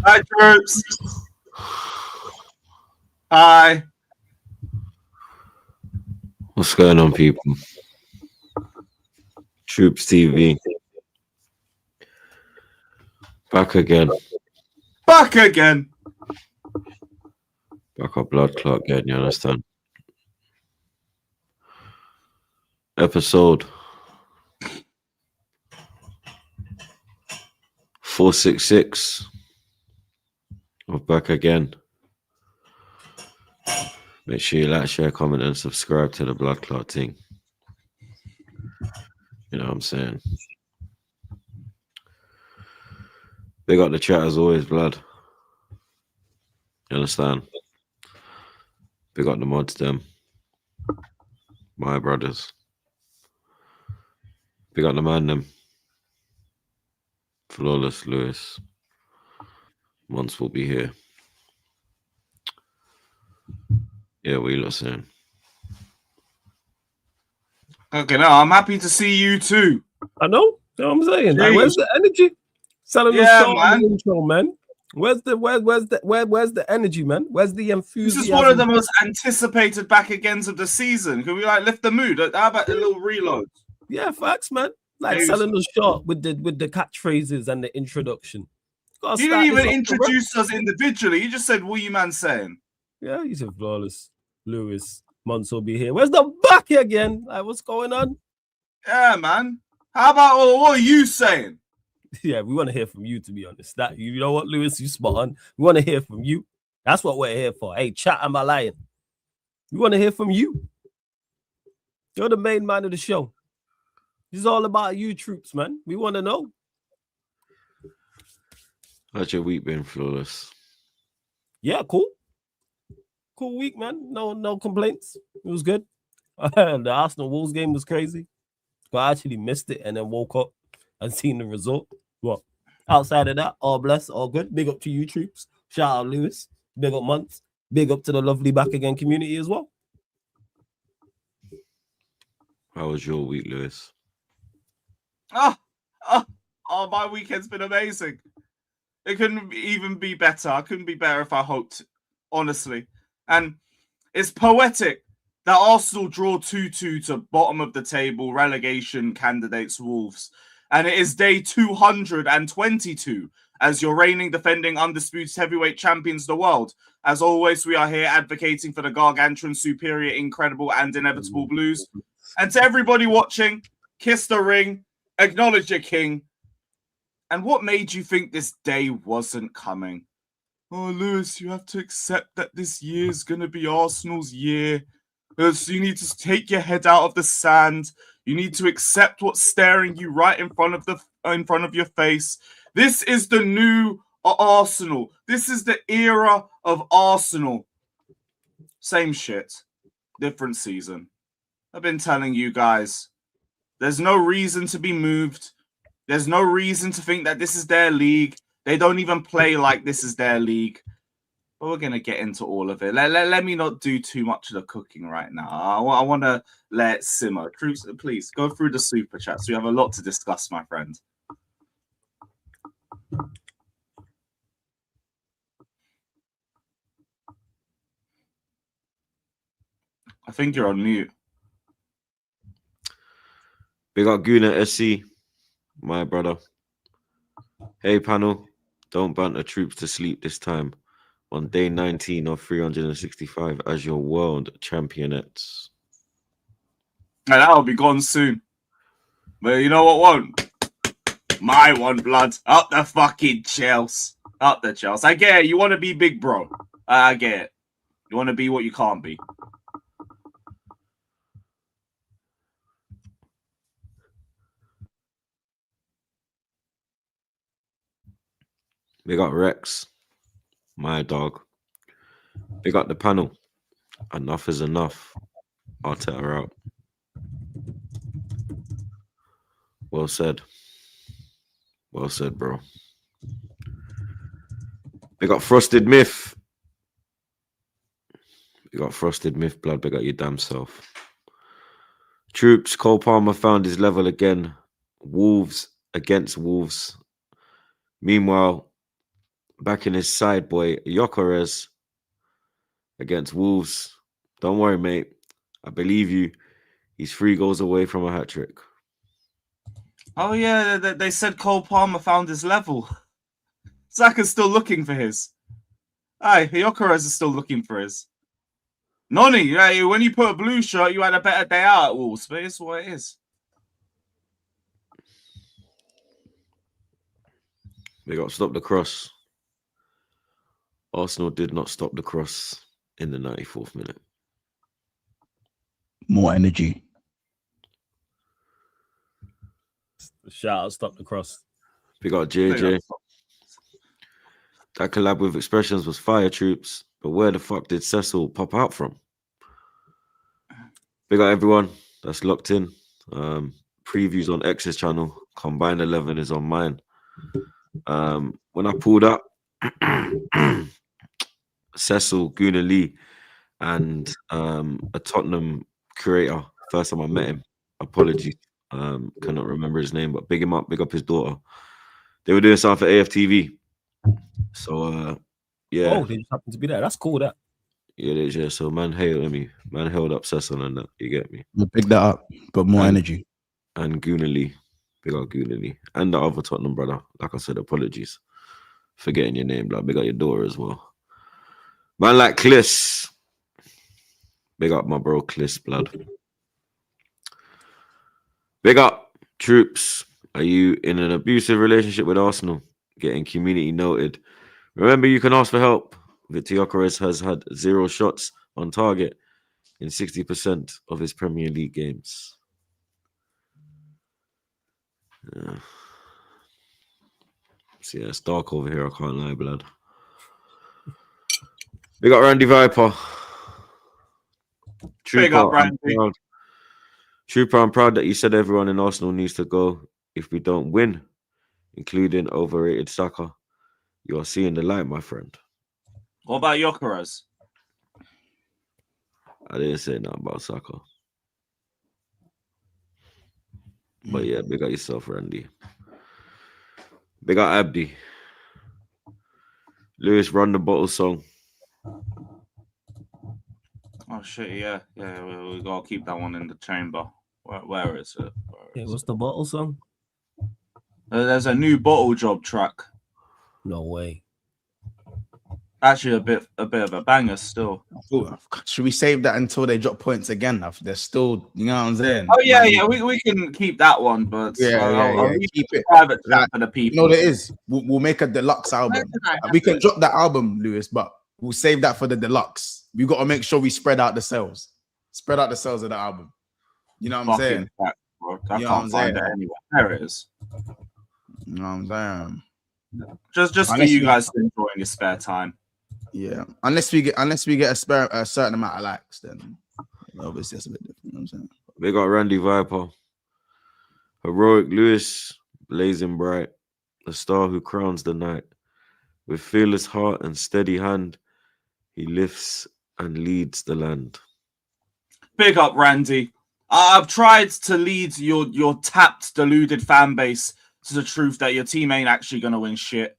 Hi, Troopz. Hi. What's going on, people? TroopzTV. Back again. Back again. Back up blood clot again, you understand? Episode 466 of Back Again. Make sure you like, share, comment, and subscribe to the blood clot thing. You know what I'm saying? They got the chat as always, blood. You understand? They got the mods, them. My brothers. They got the man, them. Flawless Lewis. Months will be here. Yeah, what you lot saying? Okay, now I'm happy to see you too. I know. You know what I'm saying? Like, where's the energy? Selling the start on the intro, man. Where's the energy, man? Where's the enthusiasm? This is one of the most anticipated back agains of the season. Can we like lift the mood? How about a little reload? Yeah, facts, man. Like selling the shot with the catchphrases and the introduction. You didn't even introduce us individually. You just said, "What you man saying?" Yeah, you said flawless. Lewis Months will be here. Where's the back again? Like, what's going on? Yeah, man. How about what are you saying? Yeah, we want to hear from you, to be honest. That you know what, Lewis, you spot on. We want to hear from you. That's what we're here for. Hey, chat, am I lying? We want to hear from you. You're the main man of the show. This is all about you, Troopz, man. We want to know. How's your week been, Flawless? Yeah, cool. Cool week, man. No complaints. It was good. The Arsenal Wolves game was crazy. But I actually missed it and then woke up and seen the result. What? Outside of that, all blessed, all good. Big up to you, Troopz. Shout out Lewis. Big up Months. Big up to the lovely Back Again community as well. How was your week, Lewis? My weekend's been amazing. It couldn't even be better. I couldn't be better if I hoped, honestly. And it's poetic that Arsenal draw 2-2 to bottom of the table relegation candidates Wolves. And it is day 222 as your reigning, defending, undisputed heavyweight champions of the world. As always, we are here advocating for the gargantuan, superior, incredible, and inevitable Blues. And to everybody watching, kiss the ring, acknowledge your king. And what made you think this day wasn't coming? Oh, Lewis, you have to accept that this year is going to be Arsenal's year. So you need to take your head out of the sand. You need to accept what's staring you right in front of your face. This is the new Arsenal. This is the era of Arsenal. Same shit. Different season. I've been telling you guys, there's no reason to be moved. There's no reason to think that this is their league. They don't even play like this is their league. But we're going to get into all of it. Let me not do too much of the cooking right now. I want to let it simmer. Troopz, please, go through the super chats. We have a lot to discuss, my friend. I think you're on mute. Big up Guna SC, my brother. Hey, panel. Don't banter Troopz to sleep this time. On day 19 of 365 as your world championettes. And that'll be gone soon. But you know what won't? My one, blood. Up the fucking Chelsea. Up the Chelsea. I get it. You want to be big, bro. I get it. You want to be what you can't be. Big up Rex, my dog. Big up the panel. Enough is enough. Arteta out. Well said. Well said, bro. Big up Frosted Myth. Big up Frosted Myth, blood. Big up your damn self. Troopz, Cole Palmer found his level again. Wolves against Wolves. Meanwhile, backing his side boy Gyökeres against Wolves. Don't worry, mate. I believe you. He's 3 goals away from a hat trick. Oh yeah, they said Cole Palmer found his level. Saka's still looking for his. Aye, Gyökeres is still looking for his. Noni, yeah, when you put a blue shirt, you had a better day out at Wolves, but it's what it is. They got to stop the cross. Arsenal did not stop the cross in the 94th minute. More energy. Shout out, stop the cross. We got JJ. That collab with Expressions was fire, Troopz. But where the fuck did Cecil pop out from? Big up everyone that's locked in. Previews on X's channel. Combined 11 is on mine. When I pulled up, Cecil, Guna Lee, and a Tottenham creator. First time I met him. Apologies. Cannot remember his name, but big him up, big up his daughter. They were doing something for AFTV. So yeah. Oh, they just happened to be there. That's cool, that. Yeah, it is, yeah. So man held up Cecil and that, you get me. We'll pick that up, but more energy. And Guna Lee. Big up Guna Lee. And the other Tottenham brother. Like I said, apologies. Forgetting your name, like big up your daughter as well. Man like Kliss. Big up my bro Kliss, blood. Big up, Troopz. Are you in an abusive relationship with Arsenal? Getting community noted. Remember, you can ask for help. Gyökeres has had 0 shots on target in 60% of his Premier League games. Yeah. So yeah, it's dark over here. I can't lie, blood. We got Randy Viper. Big up, Randy. Trooper, I'm proud that you said everyone in Arsenal needs to go if we don't win, including overrated Saka. You are seeing the light, my friend. What about Gyökeres? I didn't say nothing about Saka. But yeah, big up yourself, Randy. Big up Abdi. Lewis, run the bottle song. Oh shit, yeah. We gotta keep that one in the chamber. Where is it? What's the bottle song? There's a new bottle job track. No way. Actually, a bit of a banger still. Ooh, should we save that until they drop points again? They're still, you know what I'm saying? Oh yeah, we can keep that one, but I'll keep it private chat for the people. You know what it is? We'll make a deluxe album. We can drop that album, Lewis, but we'll save that for the deluxe. We got to make sure we spread out the sales. Spread out the sales of the album. You know what I'm saying? Fact, I can't find it anywhere. There it is. You know what I'm saying? Just for you guys to enjoy in your spare time. Yeah, unless we get a certain amount of likes, then obviously that's a bit different. You know what I'm saying? We got Randy Viper, heroic Lewis, blazing bright, the star who crowns the night. With fearless heart and steady hand, he lifts and leads the land. Big up, Randy. I've tried to lead your tapped, deluded fan base to the truth that your team ain't actually gonna win shit.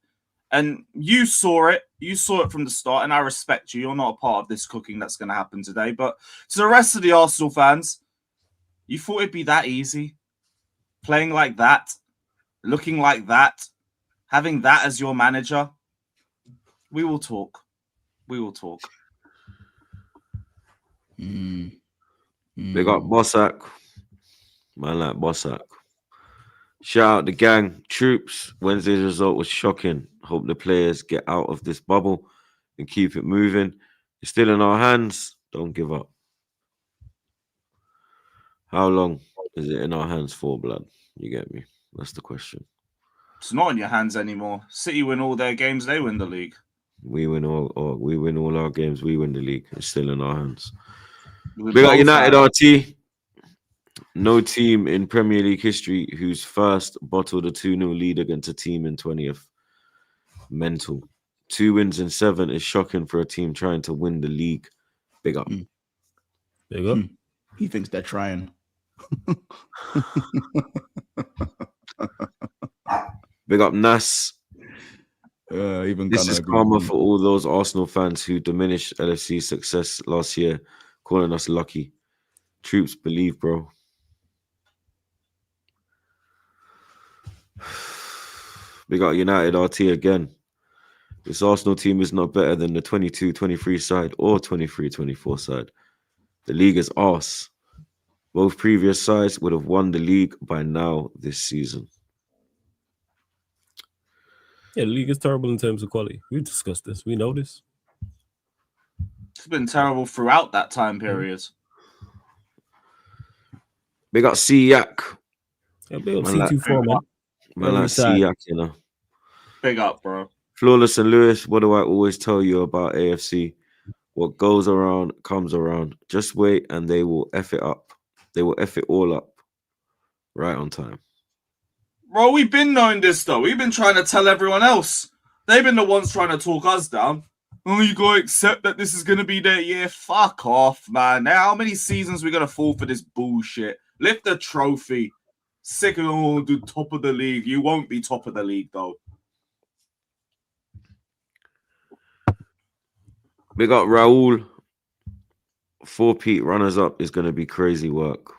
And you saw it. You saw it from the start, and I respect you. You're not a part of this cooking that's going to happen today. But to the rest of the Arsenal fans, you thought it'd be that easy? Playing like that? Looking like that? Having that as your manager? We will talk. We will talk. Big up Bossack. Man like Bossack. Shout out the gang. Troopz. Wednesday's result was shocking. Hope the players get out of this bubble and keep it moving. It's still in our hands. Don't give up. How long is it in our hands for, blood? You get me? That's the question. It's not in your hands anymore. City win all their games, they win the league. We win all our games, we win the league. It's still in our hands. We got United RT. No team in Premier League history whose first bottled a 2-0 lead against a team in 20th. Mental. 2 wins in 7 is shocking for a team trying to win the league. Big up. Big up. He thinks they're trying. Big up Nas. Even This Gunnar is agrees karma with me. for all those Arsenal fans who diminished LFC's success last year, calling us lucky. Troops, believe, bro. We got United RT again. This Arsenal team is not better than the 22-23 side or 23-24 side. The league is arse. Both previous sides would have won the league by now this season. Yeah, the league is terrible in terms of quality. We've discussed this. We know this. It's been terrible throughout that time period. We got C-Yak. Yeah, big up Man, like- C24, man. Man, like Every side. C-Yak, you know. Big up, bro. Flawless and Lewis, what do I always tell you about AFC? What goes around comes around. Just wait and they will F it up. They will F it all up. Right on time. Bro, we've been knowing this, though. We've been trying to tell everyone else. They've been the ones trying to talk us down. Oh, you gotta accept that this is gonna be their year. Fuck off, man. Now, how many seasons we gonna fall for this bullshit? Lift the trophy. Sick of all the top of the league. You won't be top of the league, though. We got Raul. 4-peat runners up is going to be crazy work.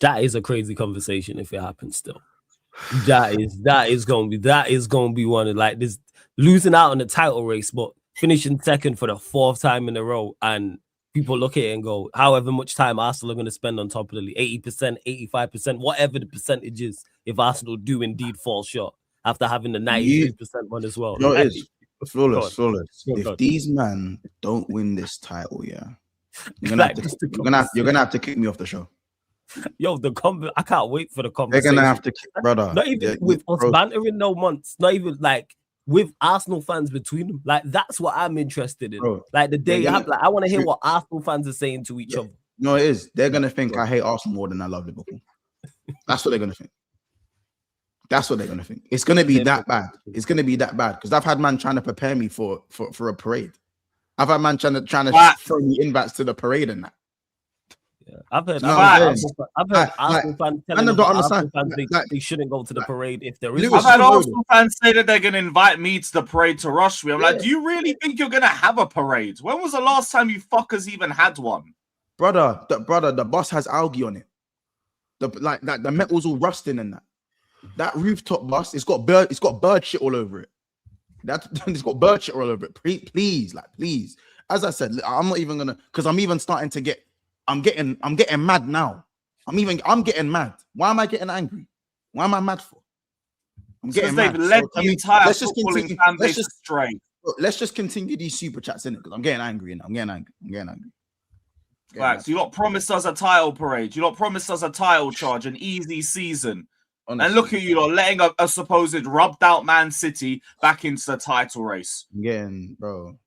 That is a crazy conversation if it happens still. That is gonna be one of like this losing out on the title race, but finishing second for the 4th time in a row, and people look at it and go, however much time Arsenal are going to spend on top of the league, 80%, 85%, whatever the percentage is, if Arsenal do indeed fall short after having the 93% one as well. No, Like, it is. Flawless. Go If on. these men don't win this title, yeah, you're Like, gonna have to kick me off the show. yo, I can't wait for the They're conversation. gonna have to kick, brother. Not even with us bantering no months, not even like with Arsenal fans between them. Like that's what I'm interested in. Bro, Like the day gonna- I want to hear what Arsenal fans are saying to each other. No, it is. They're gonna think I hate Arsenal more than I love Liverpool. That's what they're gonna think. That's what they're gonna think. It's gonna be that bad. It's gonna be that bad because I've had man trying to prepare me for a parade. I've had man trying to throw me invites to the parade and that. Yeah. I've heard Arsenal fans telling don't us understand. Arsenal fans they shouldn't go to the parade if there is. Lewis, I've had Arsenal fans say that they're going to invite me to the parade to rush me. I'm like, do you really think you're going to have a parade? When was the last time you fuckers even had one? Brother, the bus has algae on it. The metal's all rusting and that. That rooftop bus, it's got bird shit all over it. It's got bird shit all over it. Please. As I said, I'm not even gonna, because I'm even starting to get. I'm getting mad now. I'm getting mad. Why am I getting angry? Why am I mad for? I'm getting mad. They've led the entire footballing fan base astray. Let's just continue these super chats in it because I'm getting angry now. I'm getting angry. Right, so you lot promised us a title parade. You lot promised us a title charge, an easy season. Honestly. And look at you lot letting a supposed rubbed out Man City back into the title race. Again, bro.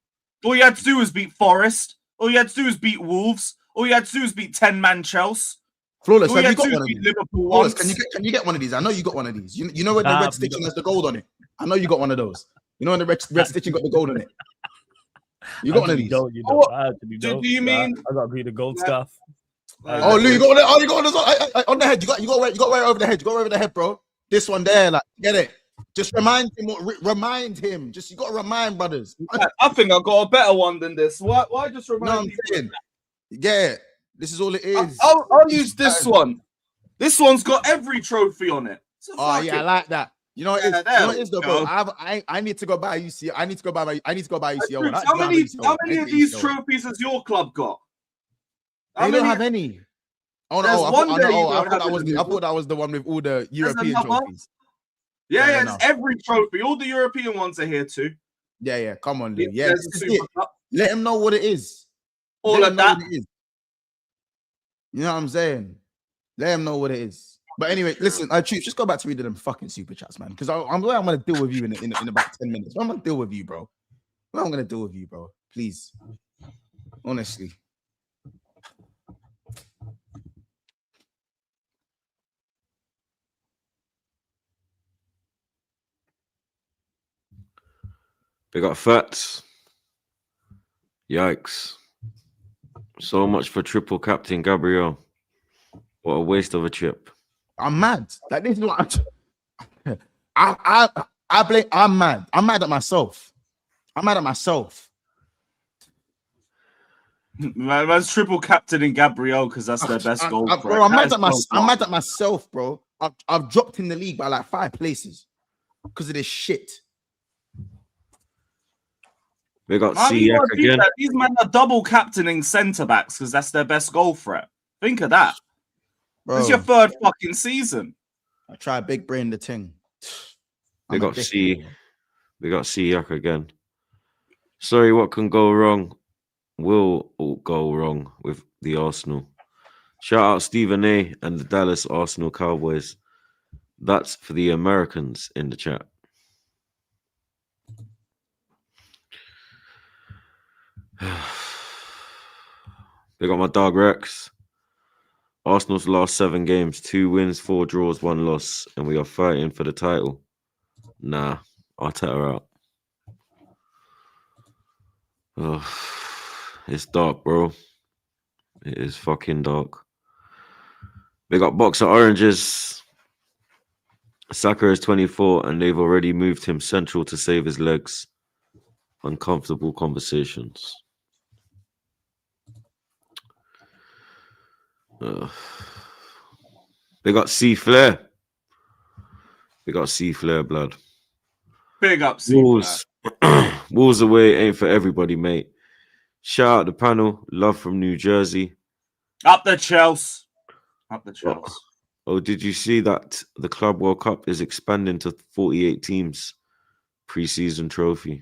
All you had to do was beat Forest. All you had to do was beat Wolves. All you had to do was beat 10-man Chelsea. Flawless, all have you you had to got do one was of beat these? Liverpool Flawless, once. can you get one of these? I know you got one of these. You know where the red stitching has the gold on it? I know you got one of those. You know when the red stitching got the gold on it? You got one of these? Do you mean I got to be the gold scarf? Oh, Lou, you got one. Oh, you got one on the head. You got to wear it over the head. You got to wear it over the head, bro. This one there, like, get it. Just remind him. Just you got to remind brothers. I think I got a better one than this. Why just remind I'm me? saying, yeah, this is all it is. I'll use this one. This one's got every trophy on it. So I like that. You know what it is? Yeah, You know what it is though, bro? I need to go buy a UCL. I need to go buy UCL one. How many of these trophies has your club got? They don't have any. I thought that was the one with all the European trophies. Yeah, it's every trophy. All the European ones are here too. Yeah. Come on, Lou. Yeah, let him know what it is. All of that. You know what I'm saying? Let him know what it is. But anyway, listen, Troopz, just go back to reading them fucking super chats, man. Because I'm gonna deal with you in about 10 minutes. I'm gonna deal with you, bro. I'm gonna deal with you, bro. Please, honestly. They got Fats. Yikes. So much for triple captain Gabriel. What a waste of a chip. I'm mad. Like this is what I blame. I'm mad. I'm mad at myself. I'm mad at myself. Man's triple captain in Gabriel because that's their best goal. Bro, I'm mad at myself, bro. I've dropped in the league by like 5 places because of this shit. We got Siak again. These men are double captaining centre backs because that's their best goal threat. Think of that. Bro, It's your 3rd fucking season. I try big brain the thing. We got Siak again. Sorry, what can go wrong will all go wrong with the Arsenal. Shout out Stephen A and the Dallas Arsenal Cowboys. That's for the Americans in the chat. They got my dog Rex. Arsenal's last 7 games, 2 wins, 4 draws, 1 loss, and we are fighting for the title. Nah, Arteta out. Oh, it's dark, bro. It is fucking dark. They got Boxer Oranges. Saka is 24, and they've already moved him central to save his legs. Uncomfortable conversations. They got C Flair. They got C Flair, blood. Big up, C Wolves. Wolves away ain't for everybody, mate. Shout out the panel. Love from New Jersey. Up the Chelsea. Up the Chelsea. Oh, did you see that the Club World Cup is expanding to 48 teams? Pre-season trophy.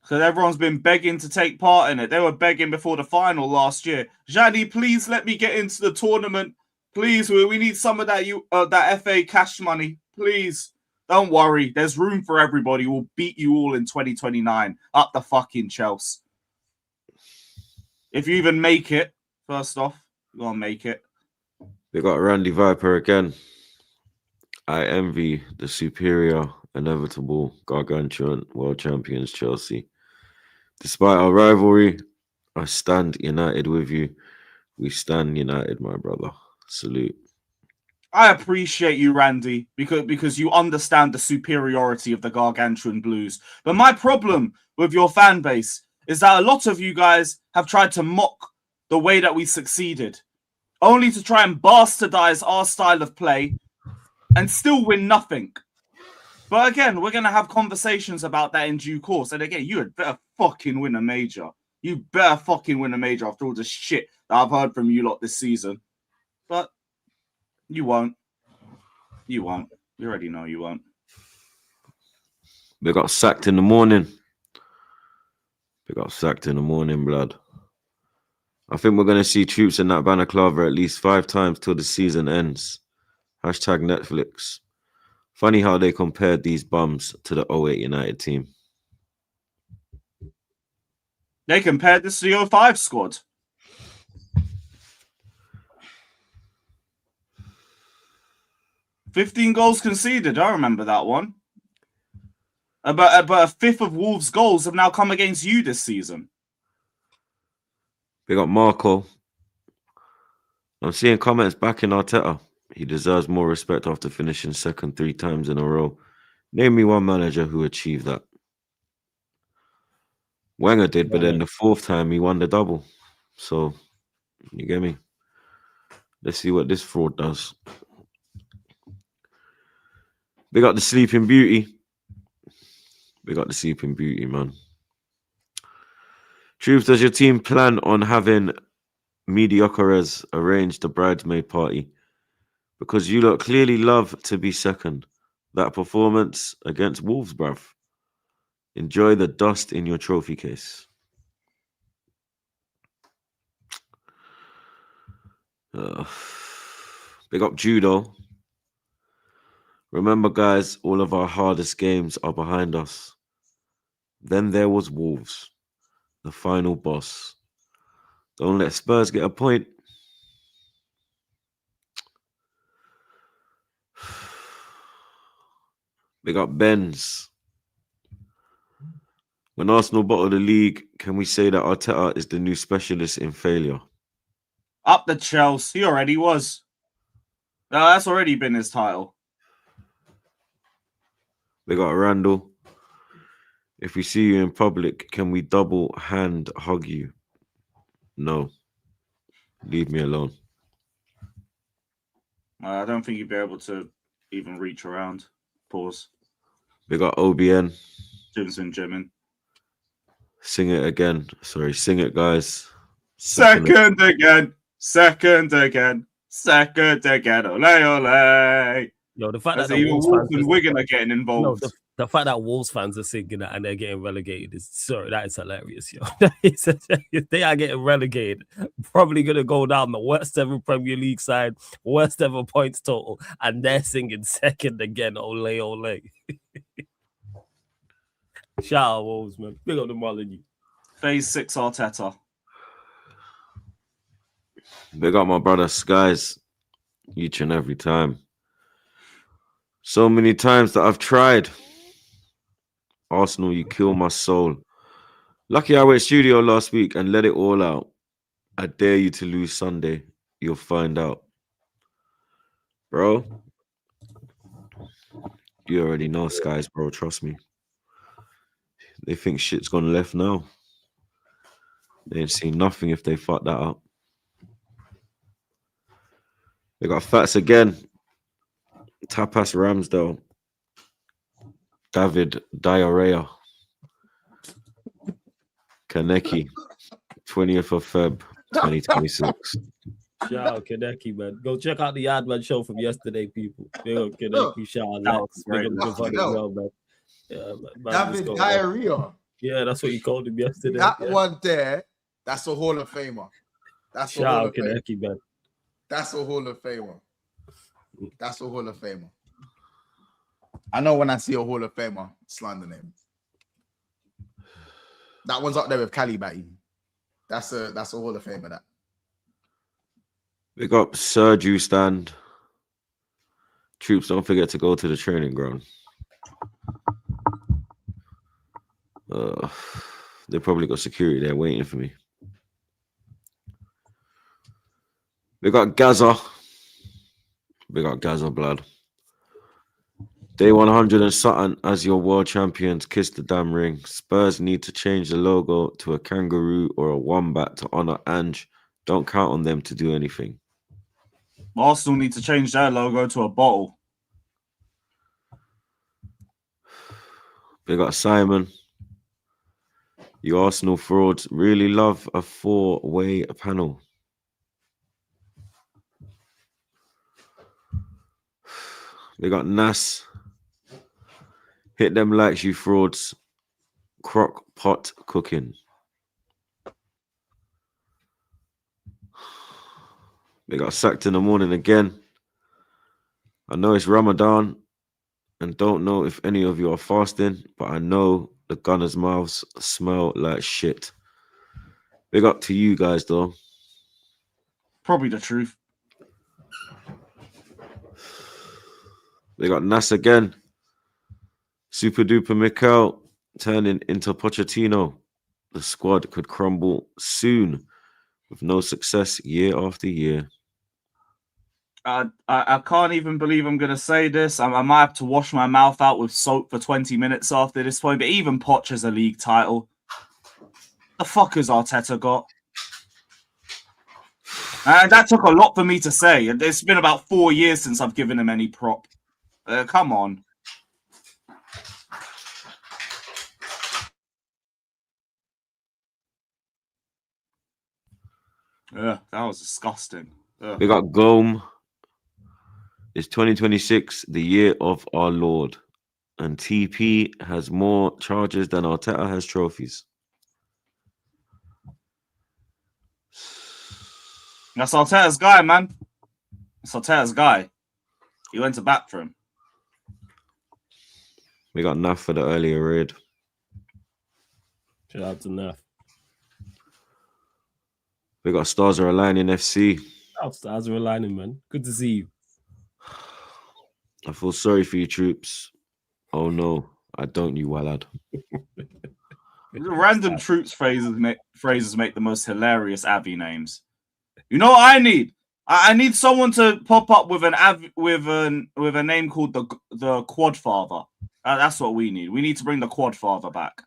Because everyone's been begging to take part in it. They were begging before the final last year. Jani, please let me get into the tournament. Please, we need some of that that FA cash money. Please. Don't worry. There's room for everybody. We'll beat you all in 2029. Up the fucking Chelsea. If you even make it, first off, you're going to make it. They got Randy Viper again. I envy the superior, inevitable, gargantuan world champions Chelsea. Despite our rivalry, I stand united with you. We stand united, my brother. Salute. I appreciate you, Randy, because you understand the superiority of the gargantuan Blues. But my problem with your fan base is that a lot of you guys have tried to mock the way that we succeeded, only to try and bastardize our style of play and still win nothing. But again, we're going to have conversations about that in due course. And again, you had better fucking win a major. You better fucking win a major after all the shit that I've heard from you lot this season. But you won't. You won't. You already know you won't. They got sacked in the morning. They got sacked in the morning, blood. I think we're going to see Troopz in that balaclava at least 5 times till the season ends. Hashtag Netflix. Funny how they compared these bums to the 08 United team. They compared this to the 05 squad. "15 goals conceded." I remember that one. But a fifth of Wolves' goals have now come against you this season. They got Marco. I'm seeing comments backing Arteta. He deserves more respect after finishing second 3 times in a row. Name me one manager who achieved that. Wenger did, but then the 4th time he won the double. So, you get me? Let's see what this fraud does. They got the Sleeping Beauty. They got the Sleeping Beauty, man. Troopz, does your team plan on having Mediocres arrange the bridesmaid party? Because you lot clearly love to be second. That performance against Wolves, bruv. Enjoy the dust in your trophy case. Big up Judo. Remember, guys, all of our hardest games are behind us. Then there was Wolves, the final boss. Don't let Spurs get a point. They got Benz. When Arsenal bottled the league, can we say that Arteta is the new specialist in failure? Up the Chelsea. He already was. No, that's already been his title. We got Randall. If we see you in public, can we double hand hug you? No. Leave me alone. I don't think you'd be able to even reach around. Pause. We got OBN. Jimson Jimin. Sing it again. Sorry, sing it, guys. Second again. Second again. Second again. Ole, ole. Yo, the fact As that the even Wolves Wolves fans and Wigan are getting no, involved. the fact that Wolves fans are singing that and they're getting relegated is sorry, that is hilarious, yo. That is hilarious. They are getting relegated. Probably gonna go down the worst ever Premier League side, worst ever points total, and they're singing second again. Ole, ole. Shout out Wolves, man. Big up the Molyneux. Phase 6 Arteta. Big up my brother Skies. Each and every time. So many times that I've tried. Arsenal, you kill my soul. Lucky I went studio last week and let it all out. I dare you to lose Sunday. You'll find out. Bro. You already know Skies, bro. Trust me. They think shit's gone left now. They ain't seen nothing if they fuck that up. They got Fats again. Tapas Ramsdale. David Diarrhea. Kaneki. 20th of Feb, 2026. Shout out Kaneki, man. Go check out the Adman show from yesterday, people. Big up Kaneki. Shout out That was Lex. great. Big up Fucking Giovanni as hell. well, man. Yeah, man. David Man, Diarrhea. yeah, that's what you called him yesterday. That Yeah. one there, that's a Hall of Famer. That's a Shout Hall out of Famer. Kaneki, man. That's a Hall of Famer. That's a Hall of Famer. I know when I see a Hall of Famer, slander name. That one's up there with Cali Batty. That's a Hall of Famer. That. Big up Sergio Stand. Troops, don't forget to go to the training ground. They probably got security there waiting for me. We got Gaza. We got Gaza blood. Day 100 and something as your world champions. Kiss the damn ring. Spurs need to change the logo to a kangaroo or a wombat to honor Ange. Don't count on them to do anything. Arsenal need to change their logo to a bottle. We got Simon. You Arsenal frauds really love a four-way panel. We got Nas. Hit them likes, you frauds. Crock pot cooking. We got sacked in the morning again. I know it's Ramadan and don't know if any of you are fasting, but I know the gunners' mouths smell like shit. Big up to you guys, though. Probably the truth. We got Nas again. Super duper Mikel turning into Pochettino. The squad could crumble soon with no success year after year. I can't even believe I'm going to say this. I might have to wash my mouth out with soap for 20 minutes after this point, but even Poch has a league title. The fuck has Arteta got? And that took a lot for me to say. It's been about 4 years since I've given him any prop. Come on. That was disgusting. We got Gome. It's 2026, the year of our Lord. And TP has more charges than Arteta has trophies. That's Arteta's guy, man. That's Arteta's guy. He went to bat for him. We got Naf for the earlier raid. Shout out to Naf. We got Stars Are Aligning FC. Stars are aligning, man. Good to see you. I feel sorry for you, troops. Oh no, I don't, you wallad. Random troops phrases make the most hilarious Avi names. You know what I need? I need someone to pop up with a name called the Quadfather. That's what we need. We need to bring the quad father back.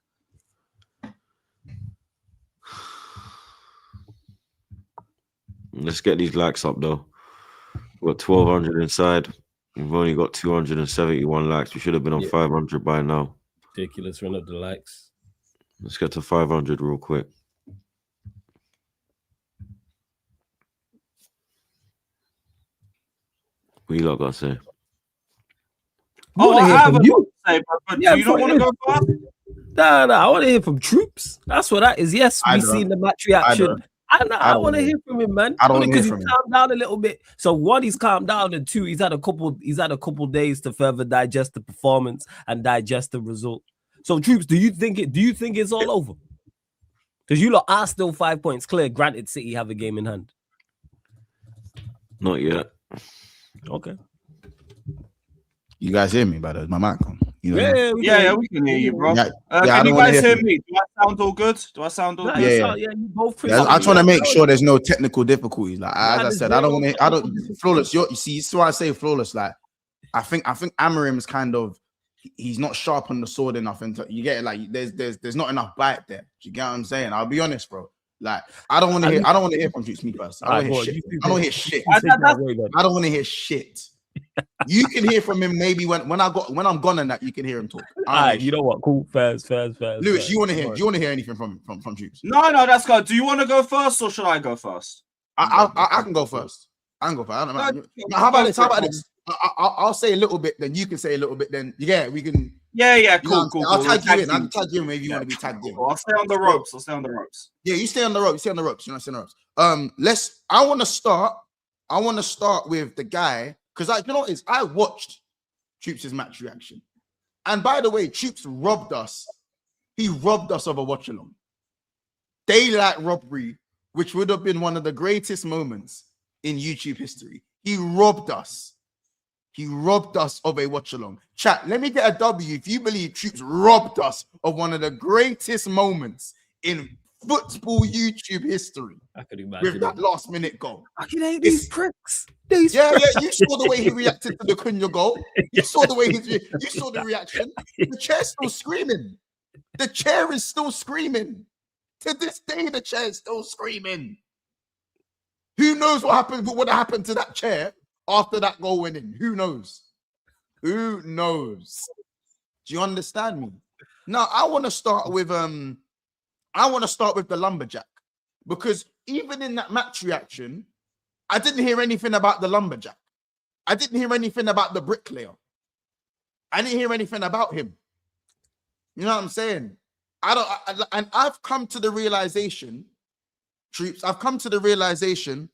Let's get these likes up though. We've got 1,200 inside. We've only got 271 likes. We should have been on 500 by now. Ridiculous. Run up the likes. Let's get to 500 real quick. What you lot got to say? Oh, I have a lot to say, but Yeah, do you not want to go first? No, I want to hear from Troopz. That's what that is. Yes, we've seen the match reaction. I want to hear from him, man. I don't because hear he's from calmed down a little bit. So one, he's calmed down, and two, he's had a couple days to further digest the performance and digest the result. So Troopz, do you think it's all over? Because you lot are still 5 points clear. Granted, City have a game in hand. Not yet. Okay. You guys hear me, brother? My mic on. You know We can hear you, bro. Yeah, Can you guys hear me? Do I sound all good? Yeah, you both. I just want to make sure there's no technical difficulties. Like as I said, I don't flawless. You see, it's why I say flawless. Like I think Amarim's kind of he's not sharp on the sword enough, and you get it. Like there's not enough bite there. Do you get what I'm saying? I'll be honest, bro. Like I don't want to hear from Troopz, me first. I don't hear shit. I don't want to hear shit. You can hear from him maybe when I'm gone and that you can hear him talk. All right, you know what? Cool, fast. Lewis, you want to hear anything from Troopz? No, that's good. Do you want to go first or should I go first? I can go first. I don't know. How about this? I'll say a little bit, then you can say a little bit. Then we can. Yeah, cool. I'll tag you in. I'll tag you in. Maybe you want to be tagged in. I'll stay on the ropes. Yeah, you stay on the ropes. You're not staying on the ropes. I want to start with the guy. Because you know what is I watched Troopz' match reaction. And by the way, Troopz robbed us. He robbed us of a watch along. Daylight robbery, which would have been one of the greatest moments in YouTube history. He robbed us. He robbed us of a watch along. Chat, let me get a W if you believe Troopz robbed us of one of the greatest moments in football YouTube history. I could imagine with that last minute goal. I can hate these pricks. You saw the way he reacted to the Cunha goal. You saw the way you saw the reaction. The chair's still screaming. The chair is still screaming. To this day, the chair is still screaming. Who knows what would have happened to that chair after that goal went in? Who knows? Who knows? Do you understand me? Now I want to start with the lumberjack, because even in that match reaction, I didn't hear anything about the lumberjack. I didn't hear anything about the bricklayer. I didn't hear anything about him. You know what I'm saying? And I've come to the realization, Troopz, I've come to the realization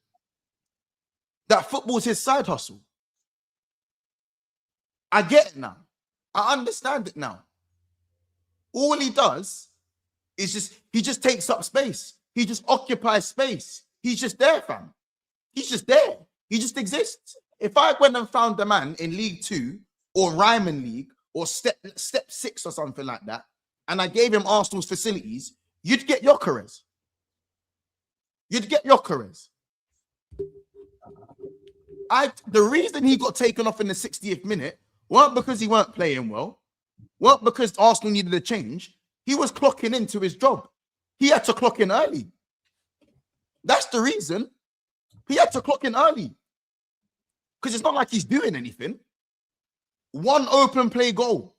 that football's his side hustle. I get it now. I understand it now. All he does is he just takes up space. He just occupies space. He's just there, fam. He's just there. He just exists. If I went and found a man in League 2 or Ryman League or Step 6 or something like that, and I gave him Arsenal's facilities, you'd get Gyökeres. You'd get Gyökeres. The reason he got taken off in the 60th minute weren't because he weren't playing well, weren't because Arsenal needed a change. He was clocking into his job. He had to clock in early. That's the reason. He had to clock in early. Because it's not like he's doing anything. One open play goal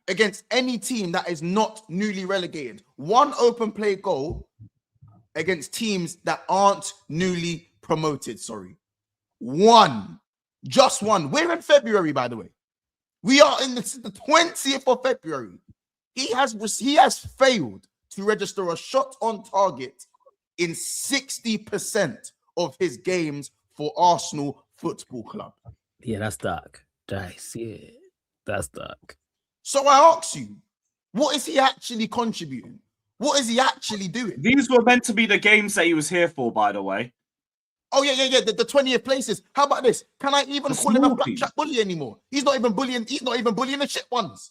against any team that is not newly relegated. One open play goal against teams that aren't newly promoted, sorry. One. Just one. We're in February, by the way. We are in the 20th of February. He has failed to register a shot on target in 60% of his games for Arsenal Football Club. Yeah, that's dark. Dice, yeah. That's dark. So I ask you, what is he actually contributing? What is he actually doing? These were meant to be the games that he was here for, by the way. Oh, yeah. The 20th places. How about this? Can I even call him a blackjack bully anymore? He's not even bullying the shit ones.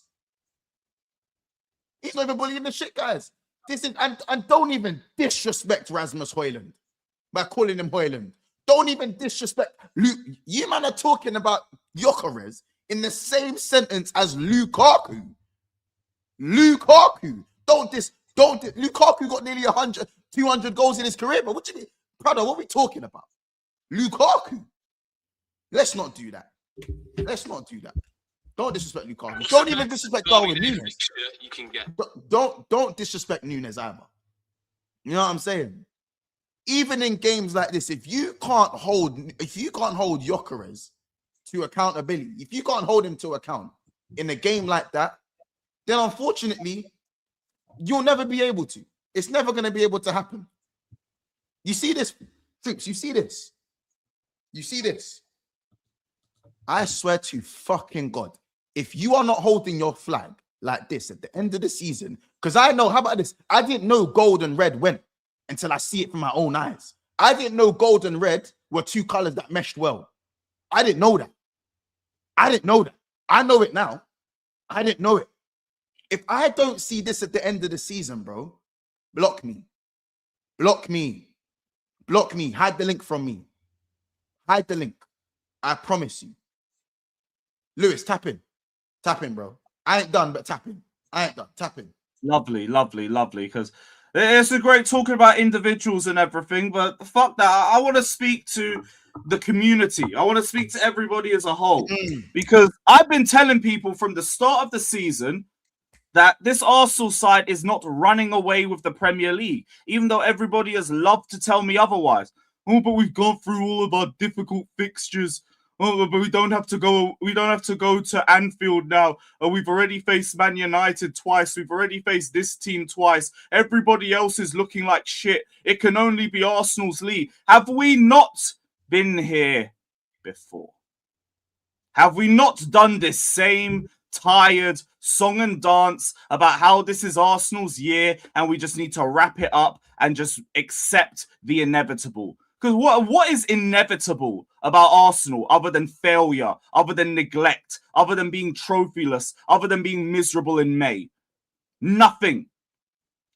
He's not even bullying the shit guys. And don't even disrespect Rasmus Højlund by calling him Højlund. Don't even disrespect Luke. You man are talking about Gyökeres in the same sentence as Lukaku. Lukaku. Lukaku got nearly 100, 200 goals in his career, but what do you mean? Brother, what are we talking about? Lukaku. Let's not do that. Let's not do that. Don't disrespect Lukaku. Don't even disrespect Darwin Núñez. You can get. Don't disrespect Núñez either. You know what I'm saying? Even in games like this, if you can't hold Gyökeres to accountability, if you can't hold him to account in a game like that, then unfortunately, you'll never be able to. It's never going to be able to happen. You see this, Troopz? You see this? You see this? I swear to fucking God, if you are not holding your flag like this at the end of the season, because I know, how about this? I didn't know gold and red went until I see it from my own eyes. I didn't know gold and red were two colors that meshed well. I didn't know that. I didn't know that. I know it now. I didn't know it. If I don't see this at the end of the season, bro, block me. Block me. Block me. Hide the link from me. Hide the link. I promise you. Lewis, tap in. Tap in, bro. I ain't done, but tap in. I ain't done. Tap in. Lovely, lovely, lovely. Because it's a great talking about individuals and everything, but fuck that. I want to speak to the community. I want to speak to everybody as a whole. Because I've been telling people from the start of the season that this Arsenal side is not running away with the Premier League, even though everybody has loved to tell me otherwise. Oh, but we've gone through all of our difficult fixtures. Oh, but we don't have to go. We don't have to go to Anfield now. Oh, we've already faced Man United twice. We've already faced this team twice. Everybody else is looking like shit. It can only be Arsenal's league. Have we not been here before? Have we not done this same tired song and dance about how this is Arsenal's year and we just need to wrap it up and just accept the inevitable? Because what is inevitable about Arsenal other than failure, other than neglect, other than being trophyless, other than being miserable in May? Nothing.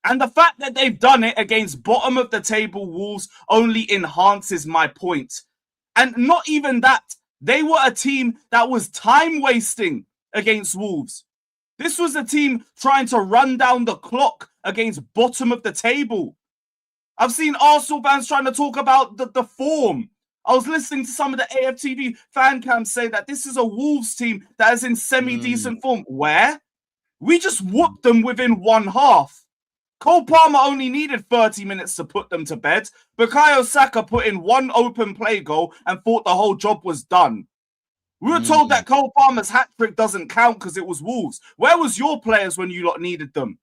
And the fact that they've done it against bottom of the table Wolves only enhances my point. And not even that. They were a team that was time wasting against Wolves. This was a team trying to run down the clock against bottom of the table. I've seen Arsenal fans trying to talk about the form. I was listening to some of the AFTV fan cams say that this is a Wolves team that is in semi-decent form. Where? We just whooped them within one half. Cole Palmer only needed 30 minutes to put them to bed. Bukayo Saka put in one open play goal and thought the whole job was done. We were told that Cole Palmer's hat-trick doesn't count because it was Wolves. Where was your players when you lot needed them?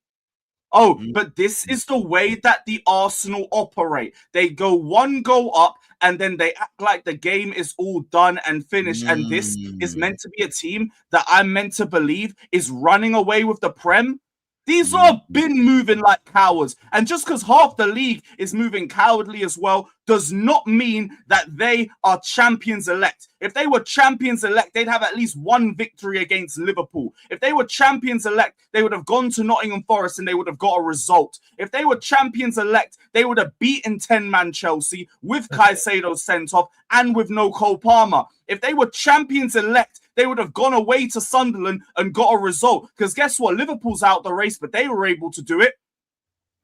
Oh, but this is the way that the Arsenal operate. They go one goal up and then they act like the game is all done and finished. And this is meant to be a team that I'm meant to believe is running away with the Prem. These are been moving like cowards. And just because half the league is moving cowardly as well does not mean that they are champions elect. If they were champions elect, they'd have at least one victory against Liverpool. If they were champions elect, they would have gone to Nottingham Forest and they would have got a result. If they were champions elect, they would have beaten 10-man Chelsea with Caicedo sent off and with no Cole Palmer. If they were champions elect, they would have gone away to Sunderland and got a result. Because guess what? Liverpool's out the race, but they were able to do it.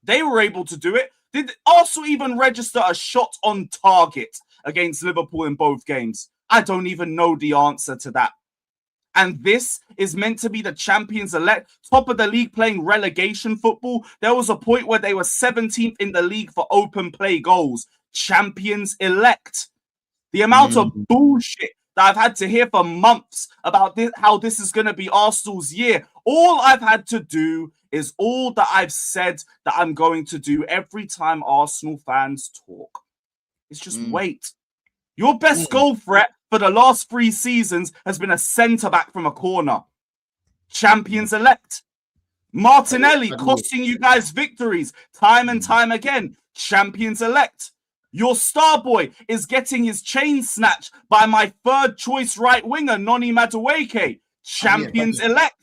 They were able to do it. Did Arsenal even register a shot on target against Liverpool in both games? I don't even know the answer to that. And this is meant to be the champions elect, top of the league playing relegation football. There was a point where they were 17th in the league for open play goals. Champions elect. The amount of bullshit that I've had to hear for months about this, how this is going to be Arsenal's year. All I've had to do is all that I've said that I'm going to do every time Arsenal fans talk. It's just wait. Your best goal threat for the last 3 seasons has been a centre-back from a corner. Champions elect. Martinelli costing you guys victories time and time again. Champions elect. Your star boy is getting his chain snatched by my third choice right winger, Noni Madueke. Champions elect.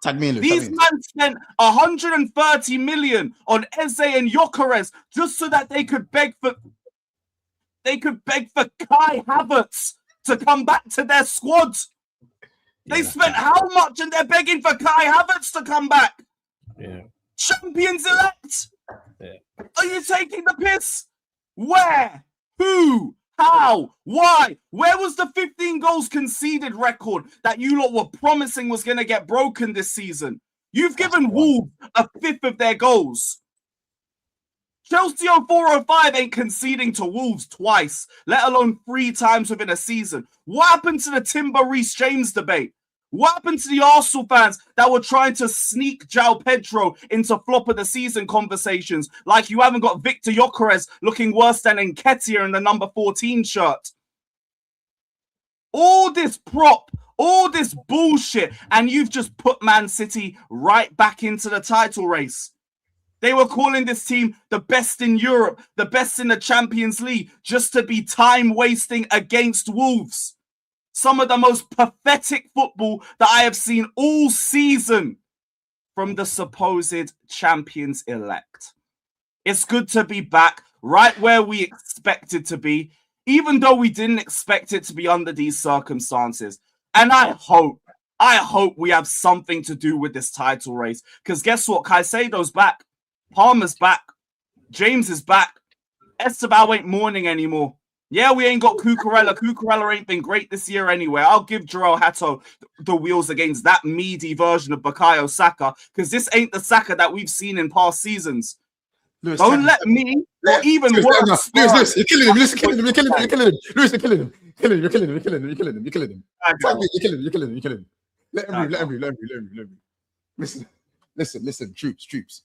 These men spent 130 million on Eze and Gyökeres just so that they could beg for Kai Havertz to come back to their squad. They spent how much and they're begging for Kai Havertz to come back? Yeah. Champions elect? Yeah. Are you taking the piss? Where? Who? How? Why? Where was the 15 goals conceded record that you lot were promising was going to get broken this season? You've given Wolves a fifth of their goals. Chelsea 0405 ain't conceding to Wolves twice, let alone 3 times within a season. What happened to the Timber Reece James debate? What happened to the Arsenal fans that were trying to sneak João Pedro into flop of the season conversations like you haven't got Victor Gyökeres looking worse than Nketiah in the number 14 shirt? All this prop, all this bullshit, and you've just put Man City right back into the title race. They were calling this team the best in Europe, the best in the Champions League, just to be time wasting against Wolves. Some of the most pathetic football that I have seen all season from the supposed champions elect. It's good to be back right where we expected to be, even though we didn't expect it to be under these circumstances. And I hope we have something to do with this title race. Because guess what? Caicedo's back. Palmer's back. James is back. Esteban ain't mourning anymore. Yeah, we ain't got Cucurella. Cucurella ain't been great this year anyway. I'll give João Hato the wheels against that meaty version of Bukayo Saka, because this ain't the Saka that we've seen in past seasons. Lewis, Don't let me, or even worse. Lewis, you're killing him. Lewis, you're killing him. You're killing him. You're killing him. Lewis, you're killing him. You're killing him. You're killing him. You're killing him. You're killing him. You're killing him. You're killing him. You're killing him. Let him breathe. Let him breathe. Let him breathe. Listen. Troops.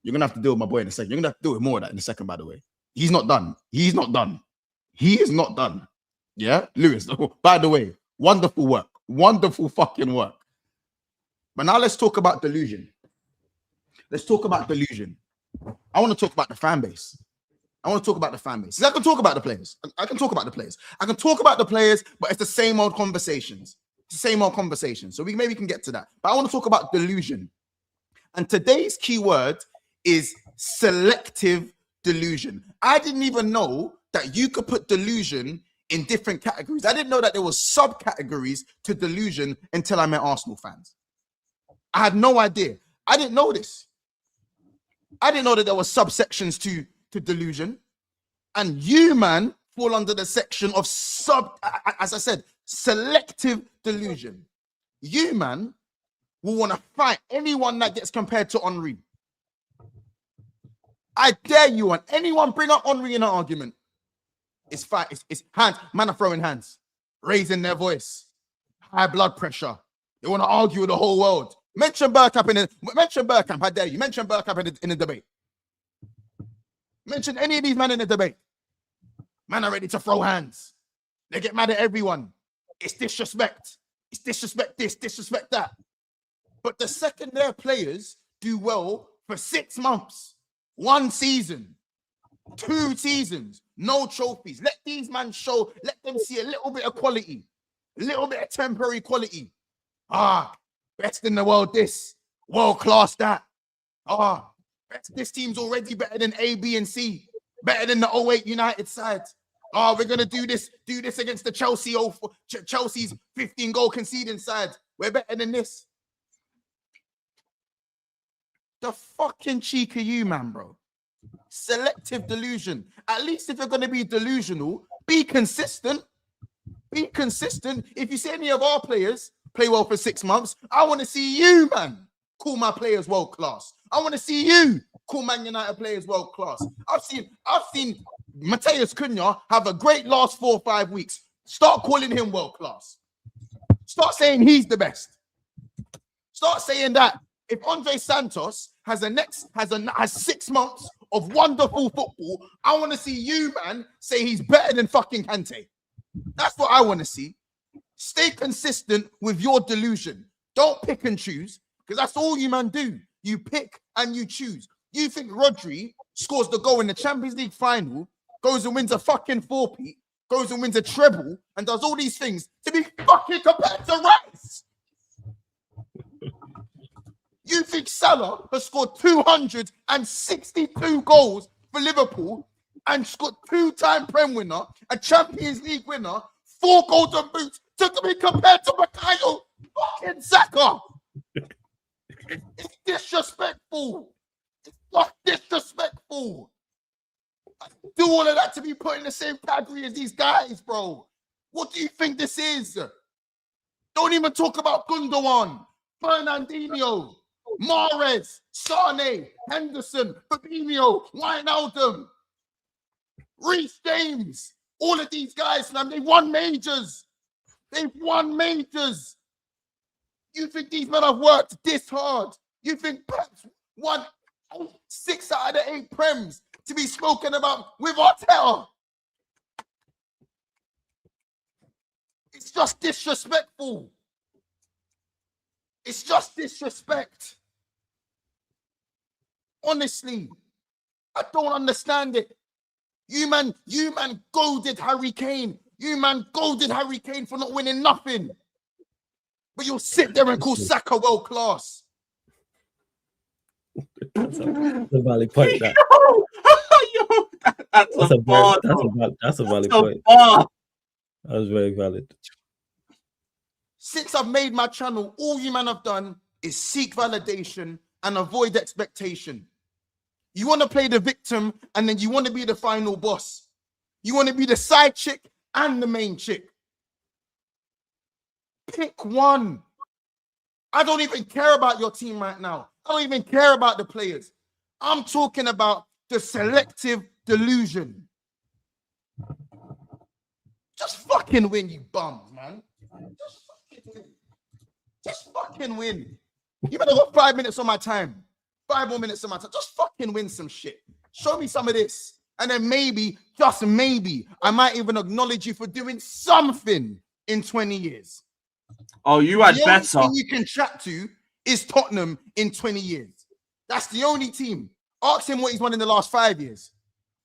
You're gonna have to deal with my boy in a second. You're gonna have to deal with more of that in a second, by the way. He's not done. He is not done. Yeah, Lewis. By the way, wonderful work. Wonderful fucking work. But now let's talk about delusion. I want to talk about the fan base. I can talk about the players. But it's the same old conversations. So maybe we can get to that. But I want to talk about delusion. And today's keyword is selective delusion. I didn't even know that you could put delusion in different categories. I didn't know that there was subcategories to delusion until I met Arsenal fans. I had no idea. I didn't know this. I didn't know that there were subsections to delusion. And you, man, fall under the section of as I said, selective delusion. You, man, will want to fight anyone that gets compared to Henry. I dare you, and anyone bring up Henry in an argument. It's fight. It's hands. Man are throwing hands, raising their voice, high blood pressure. They want to argue with the whole world. Mention Bergkamp. How dare you? Mention Bergkamp in the debate. Mention any of these men in the debate. Man are ready to throw hands. They get mad at everyone. It's disrespect. It's disrespect this, disrespect that. But the second their players do well for 6 months, 1 season, 2 seasons, no trophies, let these men show, let them see a little bit of quality, a little bit of temporary quality. Best in the world, this, world class, that. This team's already better than A, B, and C, better than the 08 United side. We're going to do this against the Chelsea's 15 goal conceding side. We're better than this. The fucking cheek of you, man, bro. Selective delusion. At least if you're going to be delusional, be consistent. Be consistent. If you see any of our players play well for 6 months, I want to see you, man, call my players world class. I want to see you call Man United players world class. I've seen Mateus Cunha have a great last 4 or 5 weeks. Start calling him world class. Start saying he's the best. Start saying that. If Andre Santos has 6 months of wonderful football, I want to see you, man, say he's better than fucking Kante. That's what I want to see. Stay consistent with your delusion. Don't pick and choose, because that's all you, man, do. You pick and you choose. You think Rodri scores the goal in the Champions League final, goes and wins a fucking 4-peat, goes and wins a treble, and does all these things to be fucking compared to Rice? You think Salah has scored 262 goals for Liverpool and scored 2-time Prem winner, a Champions League winner, 4 golden boots to be compared to Mikhail fucking Saka. It's disrespectful. It's not disrespectful. I do all of that to be put in the same category as these guys, bro. What do you think this is? Don't even talk about Gundogan, Fernandinho, Mahrez, Sane, Henderson, Fabinho, Wijnaldum, Reece James. All of these guys, man, they won majors. They've won majors. You think these men have worked this hard? You think Pep's won 6 out of the 8 Prems to be spoken about with Arteta? It's just disrespectful. It's just disrespect. Honestly, I don't understand it. You man goaded Harry Kane. You man goaded Harry Kane for not winning nothing. But you'll sit there and call Saka world class. That's a valid point. That. Yo, that's a bar. That's a valid point. Bar. That was very valid. Since I've made my channel, all you man have done is seek validation and avoid expectation. You want to play the victim and then you want to be the final boss. You want to be the side chick and the main chick. Pick one. I don't even care about your team right now. I don't even care about the players. I'm talking about the selective delusion. Just fucking win, you bums, man. Just fucking win. Just fucking win. You better got 5 minutes on my time. 5 more minutes on my time. Just fucking win some shit. Show me some of this. And then maybe, just maybe, I might even acknowledge you for doing something in 20 years. Oh, you had the better. only team you can chat to is Tottenham in 20 years. That's the only team. Ask him what he's won in the last 5 years.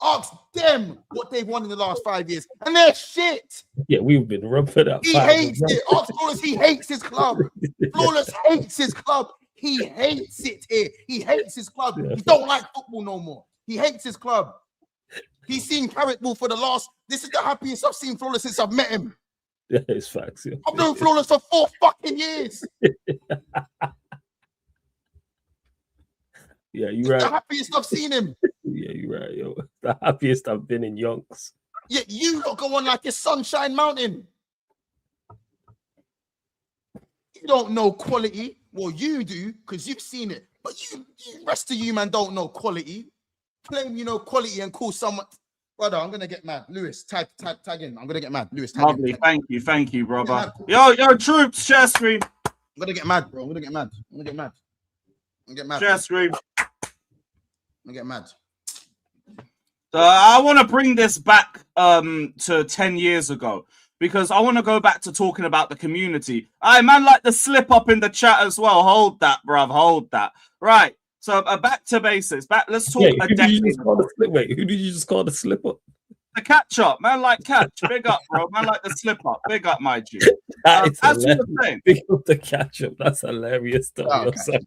Ask them what they've won in the last 5 years. And they're shit. Yeah, we've been rubbed for that. He hates it. Ask Flawless, he hates his club. Flawless hates his club. He hates it here. He hates his club. He don't like football no more. He hates his club. He's seen Carrot Ball for the last... This is the happiest I've seen Flawless since I've met him. Yeah, it's facts. Yeah. I've known Flawless for 4 fucking years. Yeah, you're right. The happiest I've seen him. Yeah, you're right, yo. The happiest I've been in yonks. Yet you don't go on like a Sunshine Mountain. You don't know quality. Well, you do, because you've seen it. But you rest of you, man, don't know quality. Claim you know quality and call someone... Brother, I'm gonna get mad. Lewis, tag in. I'm gonna get mad. Lewis, tag Lovely, in. thank you, brother. Yo, Troopz, share screen. I'm gonna get mad, bro. I'm gonna get mad. Share screen. I'm gonna get mad. I want to bring this back to 10 years ago because I want to go back to talking about the community. I man, like the slip up in the chat as well. Hold that, bruv. Hold that. Right. So back to basics. Let's talk a decade ago. Wait, who did you just call the slip up? The catch up, man. Like catch, big up, bro. Man, like the slip up, big up, my G. As you were saying, big up the catch up. That's hilarious. Oh, okay.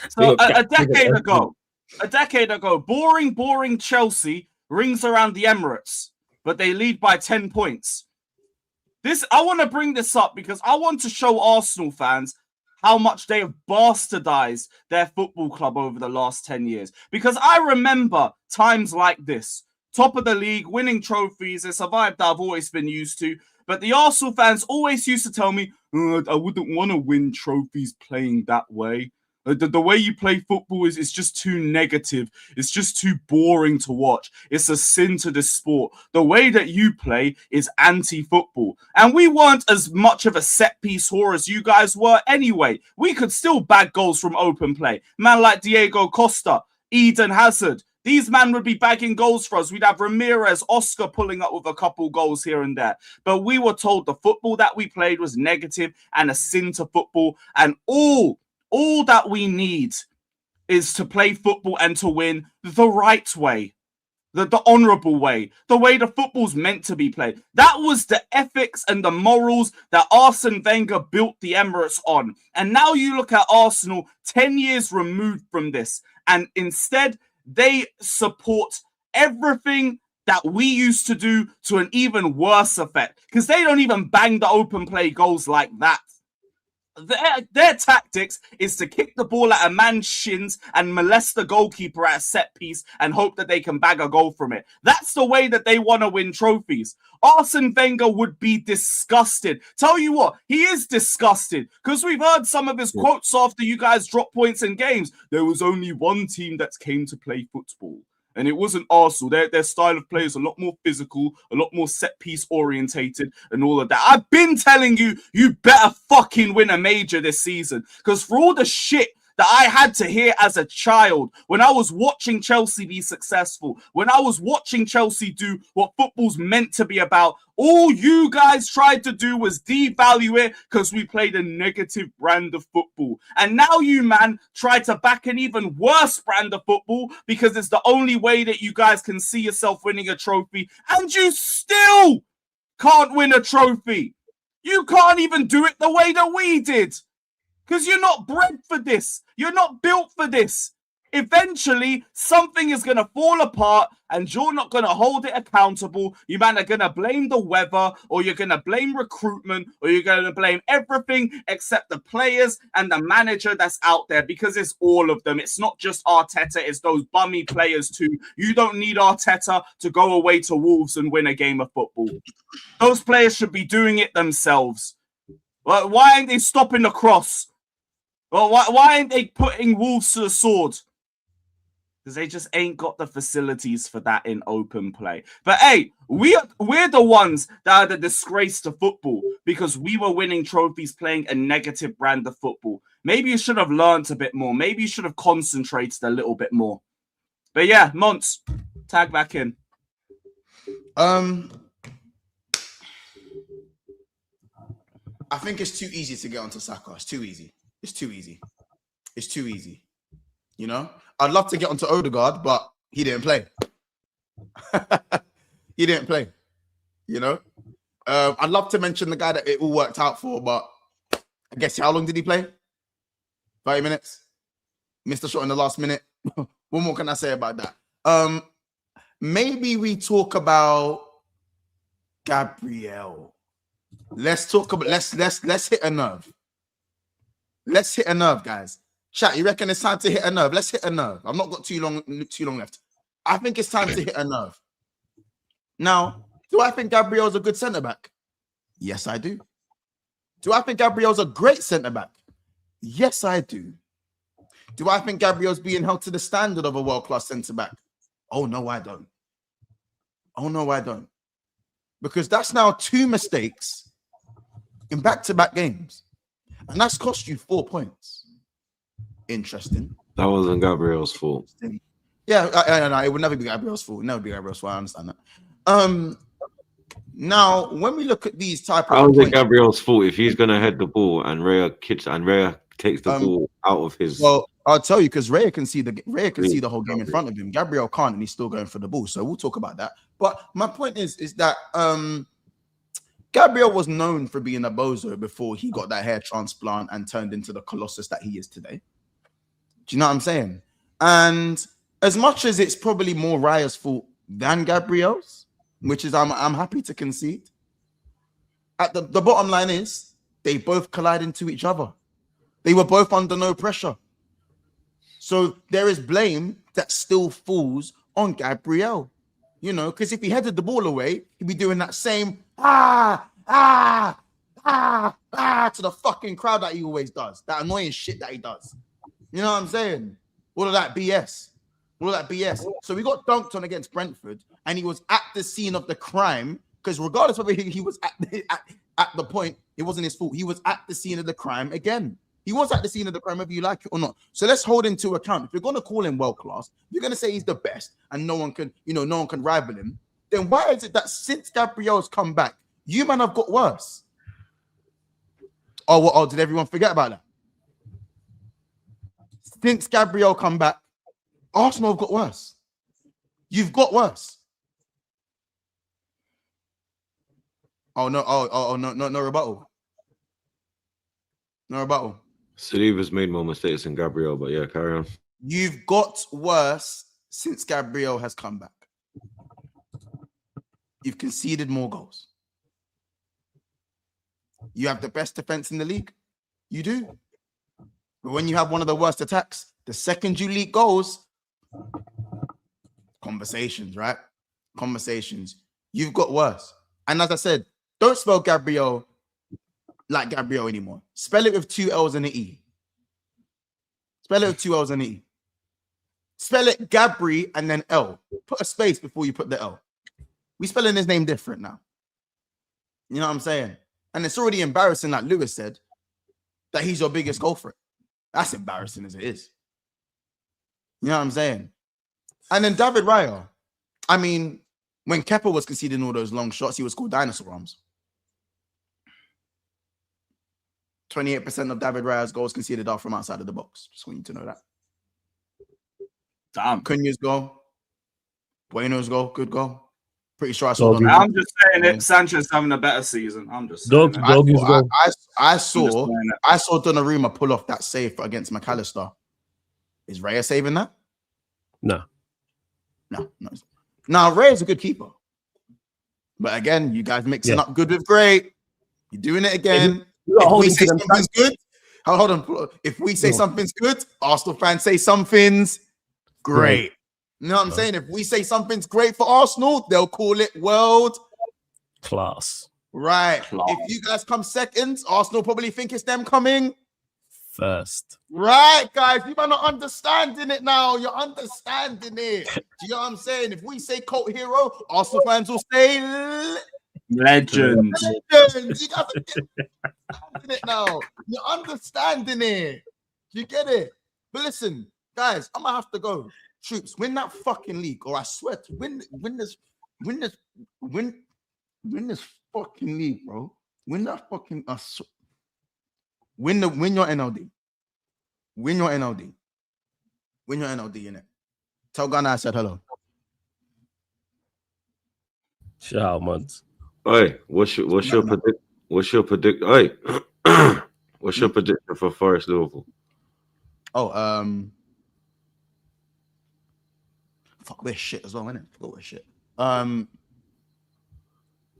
So a decade ago, boring Chelsea rings around the Emirates, but they lead by 10 points. I want to bring this up because I want to show Arsenal fans how much they have bastardized their football club over the last 10 years. Because I remember times like this. Top of the league, winning trophies. It's a vibe that I've always been used to. But the Arsenal fans always used to tell me, I wouldn't want to win trophies playing that way. The way you play football is just too negative. It's just too boring to watch. It's a sin to this sport. The way that you play is anti-football. And we weren't as much of a set-piece whore as you guys were anyway. We could still bag goals from open play. Man like Diego Costa, Eden Hazard. These men would be bagging goals for us. We'd have Ramirez, Oscar pulling up with a couple goals here and there. But we were told the football that we played was negative and a sin to football. And all that we need is to play football and to win the right way, the honourable way, the way the football's meant to be played. That was the ethics and the morals that Arsene Wenger built the Emirates on. And now you look at Arsenal 10 years removed from this, and instead they support everything that we used to do to an even worse effect, because they don't even bang the open play goals like that. Their tactics is to kick the ball at a man's shins and molest the goalkeeper at a set piece and hope that they can bag a goal from it. That's the way that they want to win trophies. Arsene Wenger would be disgusted. Tell you what, he is disgusted, because we've heard some of his quotes after you guys drop points in games. There was only one team that came to play football, and it wasn't Arsenal. Their style of play is a lot more physical, a lot more set-piece orientated, and all of that. I've been telling you, you better fucking win a major this season. Because for all the shit that I had to hear as a child when I was watching Chelsea be successful, when I was watching Chelsea do what football's meant to be about, all you guys tried to do was devalue it because we played a negative brand of football. And now you, man, try to back an even worse brand of football because it's the only way that you guys can see yourself winning a trophy, and you still can't win a trophy. You can't even do it the way that we did. Because you're not bred for this. You're not built for this. Eventually, something is going to fall apart and you're not going to hold it accountable. You man are going to blame the weather, or you're going to blame recruitment, or you're going to blame everything except the players and the manager that's out there, because it's all of them. It's not just Arteta. It's those bummy players too. You don't need Arteta to go away to Wolves and win a game of football. Those players should be doing it themselves. Well, why ain't they stopping the cross? Well, why ain't they putting Wolves to the sword? Because they just ain't got the facilities for that in open play. But hey, we're the ones that are the disgrace to football, because we were winning trophies playing a negative brand of football. Maybe you should have learned a bit more. Maybe you should have concentrated a little bit more. But yeah, Mons, tag back in. I think it's too easy to get onto Saka. It's too easy. It's too easy. It's too easy. You know, I'd love to get onto Odegaard, but he didn't play. He didn't play. You know, I'd love to mention the guy that it all worked out for, but I guess how long did he play? 30 minutes. Missed a shot in the last minute. What more can I say about that? Maybe we talk about Gabriel. Let's talk about let's hit a nerve. Let's hit a nerve, guys. Chat, you reckon it's time to hit a nerve? Let's hit a nerve. I've not got too long left. I think it's time to hit a nerve. Now, do I think Gabriel's a good centre-back? Yes, I do. Do I think Gabriel's a great centre-back? Yes, I do. Do I think Gabriel's being held to the standard of a world-class centre-back? Oh, no, I don't. Oh, no, I don't. Because that's now 2 mistakes in back-to-back games. And that's cost you 4 points. Interesting. That wasn't Gabriel's fault. Yeah, it would never be Gabriel's fault. It would never be Gabriel's fault. I understand that. Now, when we look at these type of... How is it Gabriel's fault if he's going to head the ball and Raya takes the ball out of his... Well, I'll tell you, because Raya can see the whole game in front of him. Gabriel can't, and he's still going for the ball. So we'll talk about that. But my point is that Gabriel was known for being a bozo before he got that hair transplant and turned into the colossus that he is today. Do you know what I'm saying? And as much as it's probably more Raya's fault than Gabriel's, which is I'm happy to concede, at the bottom line is they both collide into each other. They were both under no pressure. So there is blame that still falls on Gabriel. You know, because if he headed the ball away, he'd be doing that same to the fucking crowd that he always does. That annoying shit that he does. You know what I'm saying? All of that BS. All of that BS. So we got dunked on against Brentford, and he was at the scene of the crime, because regardless of whether he was at the point, it wasn't his fault. He was at the scene of the crime again. He was at the scene of the crime, whether you like it or not. So let's hold into account. If you're going to call him world class, if you're going to say he's the best and no one can rival him, then why is it that since Gabriel's come back, you man have got worse? Oh, did everyone forget about that? Since Gabriel come back, Arsenal have got worse. You've got worse. Oh no! No rebuttal. No rebuttal. Saliba's made more mistakes than Gabriel, but yeah, carry on. You've got worse since Gabriel has come back. you've conceded more goals. You have the best defense in the league. You do. But when you have one of the worst attacks, the second you leak goals, conversations, right? Conversations. You've got worse. And as I said, don't spell Gabriel like Gabriel anymore. Spell it with 2 L's and an E. Spell it with 2 L's and an E. Spell it Gabri and then L. Put a space before you put the L. We spelling his name different now. You know what I'm saying? And it's already embarrassing, like Lewis said, that he's your biggest goal threat. That's embarrassing as it is. You know what I'm saying? And then David Raya. I mean, when Kepa was conceding all those long shots, he was called dinosaur arms. 28% of David Raya's goals conceded are from outside of the box. Just want you to know that. Damn. Cunha's goal. Bueno's goal. Good goal. Pretty sure I saw Doggy. it. I'm just saying it. Sanchez having a better season. I'm just saying it. Doggy's goal. I saw Donnarumma pull off that save against McAllister. Is Raya saving that? No. No. Now, Raya's a good keeper. But again, you guys mixing up good with great. You're doing it again. If we say something's good, hold on. If we say something's good, Arsenal fans say something's great. You know what I'm saying? If we say something's great for Arsenal, they'll call it world class. Right. If you guys come second, Arsenal probably think it's them coming first. Right, guys. You are not understanding it now. You're understanding it. Do you know what I'm saying? If we say cult hero, Arsenal fans will say legend. You guys are understanding it now. You're understanding it. You get it? But listen, guys, I'm gonna have to go. Troops, win that fucking league, or I swear to win this fucking league, bro. Win that fucking win your NLD. Win your NLD. Win your NLD in it. Tell Ghana I said hello. Shout out, Muns. Hey, what's your prediction for Forest Liverpool? Oh, fuck, we're shit as well, innit? Forgot we're shit. 2-1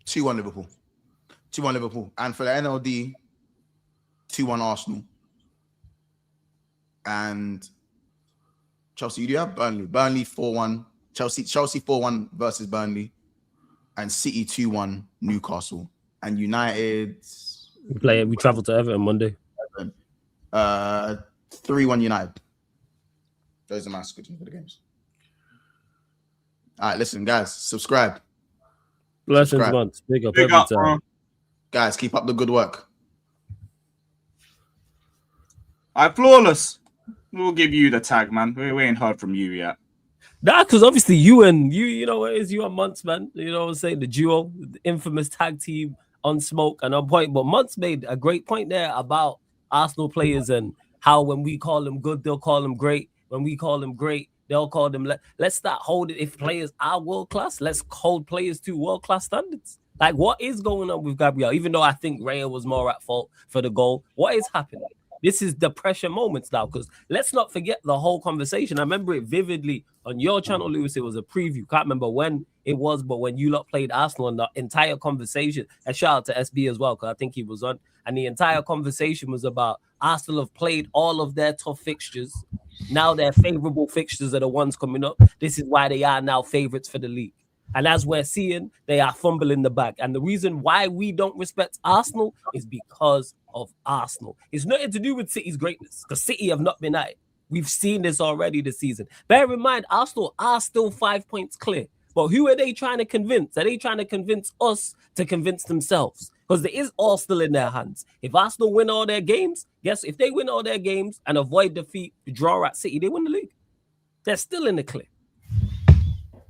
Liverpool. 2-1 Liverpool. And for the NLD, 2-1 Arsenal. And Chelsea, you do have Burnley. Burnley 4-1. Chelsea 4-1 versus Burnley. And City 2-1 Newcastle. And United. We travel to Everton Monday. 3-1 United. Those are my squidges for the games. All right, listen, guys, subscribe. Blessings, Muns. Big up every time. Guys, keep up the good work. All right, Flawless. We'll give you the tag, man. We ain't heard from you yet. Nah, because obviously you know what it is, you and Muns, man. You know what I'm saying? The duo, the infamous tag team on Smoke and on Point. But Muns made a great point there about Arsenal players and how when we call them good, they'll call them great. When we call them great, they'll call them. Let's start holding. If players are world class, let's hold players to world class standards. Like, what is going on with Gabriel? Even though I think Raya was more at fault for the goal, what is happening? This is the pressure moments now, because let's not forget the whole conversation. I remember it vividly on your channel, Lewis. It was a preview. Can't remember when it was, but when you lot played Arsenal and the entire conversation, and shout out to SB as well, because I think he was on, and the entire conversation was about Arsenal have played all of their tough fixtures. Now their favorable fixtures are the ones coming up. This is why they are now favorites for the league. And as we're seeing, they are fumbling the bag. And the reason why we don't respect Arsenal is because of Arsenal. It's nothing to do with City's greatness, because City have not been at it. We've seen this already this season. Bear in mind, Arsenal are still 5 points clear. But who are they trying to convince? Are they trying to convince us to convince themselves? Because it is all still in their hands. If Arsenal win all their games, if they win all their games and avoid defeat, draw at City, they win the league. They're still in the clear.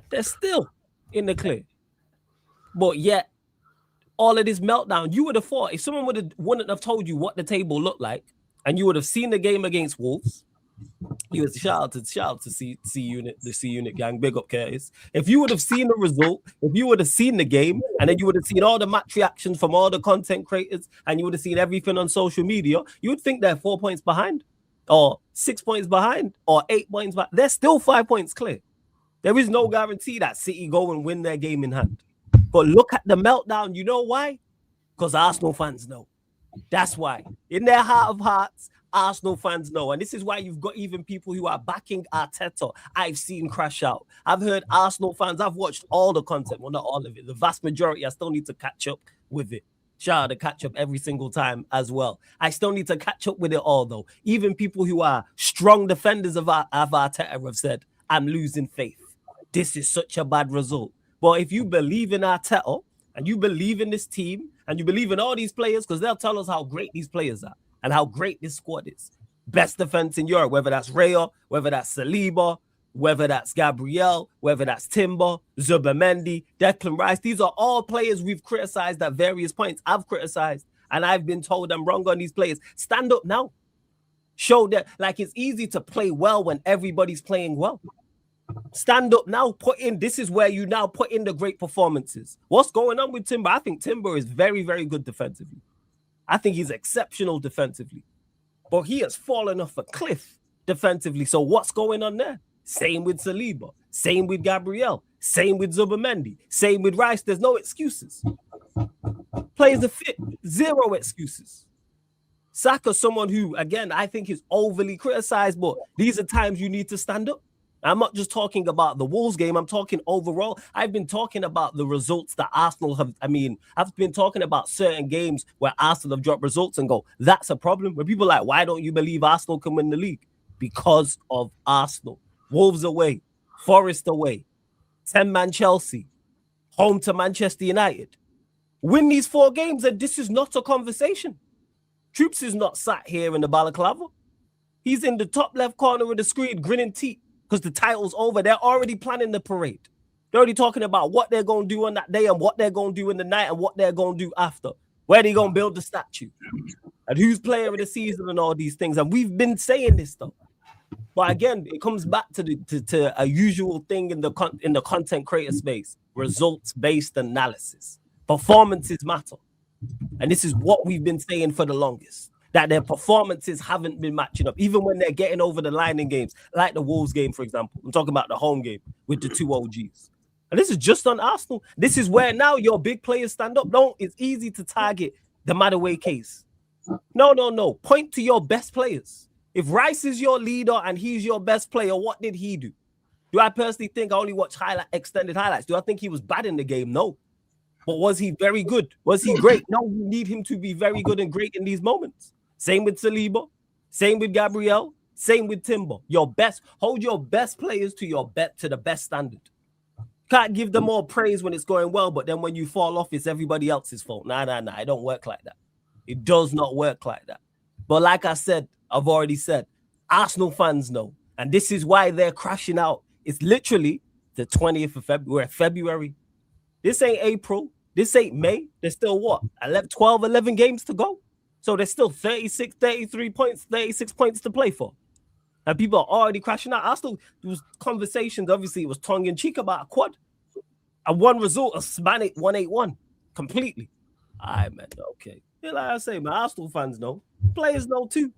They're still in the clear. But yet, all of this meltdown, you would have thought, if someone wouldn't have told you what the table looked like, and you would have seen the game against Wolves, you would shout out to C Unit, the C Unit gang, big up Curtis. If you would have seen the result, if you would have seen the game, and then you would have seen all the match reactions from all the content creators, and you would have seen everything on social media, you would think they're 4 points behind, or 6 points behind, or 8 points behind. They're still 5 points clear. There is no guarantee that City go and win their game in hand. But look at the meltdown. You know why? Because Arsenal fans know. That's why. In their heart of hearts, Arsenal fans know. And this is why you've got even people who are backing Arteta. I've seen crash out. I've heard Arsenal fans. I've watched all the content. Well, not all of it. The vast majority. I still need to catch up with it. Shout out to catch up every single time as well. I still need to catch up with it all, though. Even people who are strong defenders of Arteta have said, I'm losing faith. This is such a bad result. But if you believe in Arteta and you believe in this team and you believe in all these players, because they'll tell us how great these players are and how great this squad is. Best defense in Europe, whether that's Raya, whether that's Saliba, whether that's Gabriel, whether that's Timber, Zubimendi, Declan Rice. These are all players we've criticized at various points. I've criticized and I've been told I'm wrong on these players. Stand up now. Show that, like, it's easy to play well when everybody's playing well. Stand up now. Put in. This is where you now put in the great performances. What's going on with Timber? I think Timber is very, very good defensively. I think he's exceptional defensively. But he has fallen off a cliff defensively. So what's going on there? Same with Saliba. Same with Gabriel. Same with Zubimendi. Same with Rice. There's no excuses. Players are fit. Zero excuses. Saka, someone who, again, I think is overly criticized, but these are times you need to stand up. I'm not just talking about the Wolves game. I'm talking overall. I've been talking about the results that Arsenal have. I've been talking about certain games where Arsenal have dropped results and go, that's a problem. Where people are like, why don't you believe Arsenal can win the league? Because of Arsenal. Wolves away, Forest away, 10-man Chelsea, home to Manchester United. Win these 4 games and this is not a conversation. Troopz is not sat here in the balaclava. He's in the top left corner of the screen grinning teeth. Because the title's over. They're already planning the parade. They're already talking about what they're going to do on that day and what they're going to do in the night and what they're going to do after. Where they're going to build the statue. And who's player of the season and all these things. And we've been saying this, though. But again, it comes back to a usual thing in the content creator space. Results-based analysis. Performances matter. And this is what we've been saying for the longest. That their performances haven't been matching up, even when they're getting over the line in games, like the Wolves game, for example. I'm talking about the home game with the 2 OGs. And this is just on Arsenal. This is where now your big players stand up. It's easy to target the Madaway case. No. Point to your best players. If Rice is your leader and he's your best player, what did he do? Do I personally think I only watch extended highlights? Do I think he was bad in the game? No. But was he very good? Was he great? No, you need him to be very good and great in these moments. Same with Saliba, same with Gabriel, same with Timber. Hold your best players to the best standard. Can't give them all praise when it's going well, but then when you fall off, it's everybody else's fault. Nah. It don't work like that. It does not work like that. But like I said, I've already said, Arsenal fans know, and this is why they're crashing out. It's literally the 20th of February. This ain't April. This ain't May. There's still what? 11 games to go. So there's still 36 points to play for. And people are already crashing out. Arsenal, there was conversations, obviously it was tongue-in-cheek about a quad. And one result, a Spanish 181. Completely. All right, man, okay. Yeah, like I say, man, Arsenal fans know. Players know too.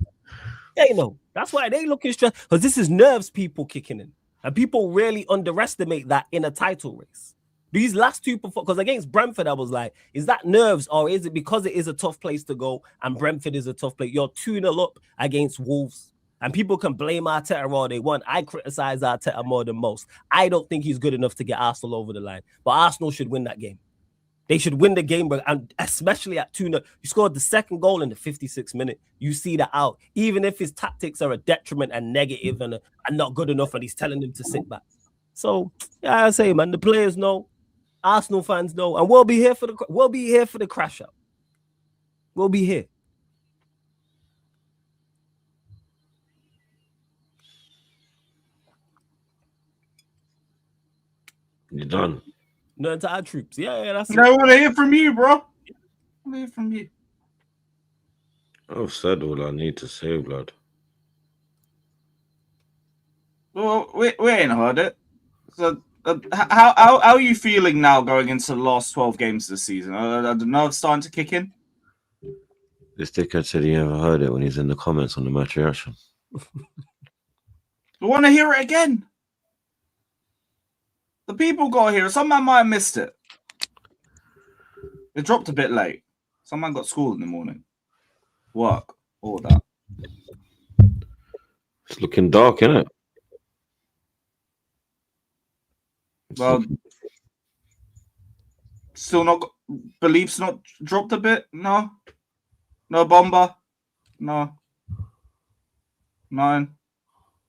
They know. That's why they looking stressed. Because this is nerves people kicking in. And people really underestimate that in a title race. These last 2 because against Brentford, I was like, is that nerves or is it because it is a tough place to go and Brentford is a tough place? You're 2-0 up against Wolves. And people can blame Arteta all they want. I criticize Arteta more than most. I don't think he's good enough to get Arsenal over the line. But Arsenal should win that game. They should win the game, and especially at 2-0. You scored the second goal in the 56th minute. You see that out. Even if his tactics are a detriment and negative and not good enough and he's telling them to sit back. So, yeah, I say, man, the players know. Arsenal fans know, and we'll be here for the crash out. We'll be here. You done? No, to our troops. Yeah, that's it. I want to hear from you, bro. I want to hear from you. I've said all I need to say, blood. Well, we ain't heard it. So, how are you feeling now going into the last 12 games of the season? Are the nerves starting to kick in? This dickhead said he never heard it when he's in the comments on the match reaction. I want to hear it again. The people got to hear it. Some man might have missed it. It dropped a bit late. Some man got school in the morning. Work, all that. It's looking dark, isn't it? Well, still not. Beliefs not dropped a bit? No. No bomber? No. 9.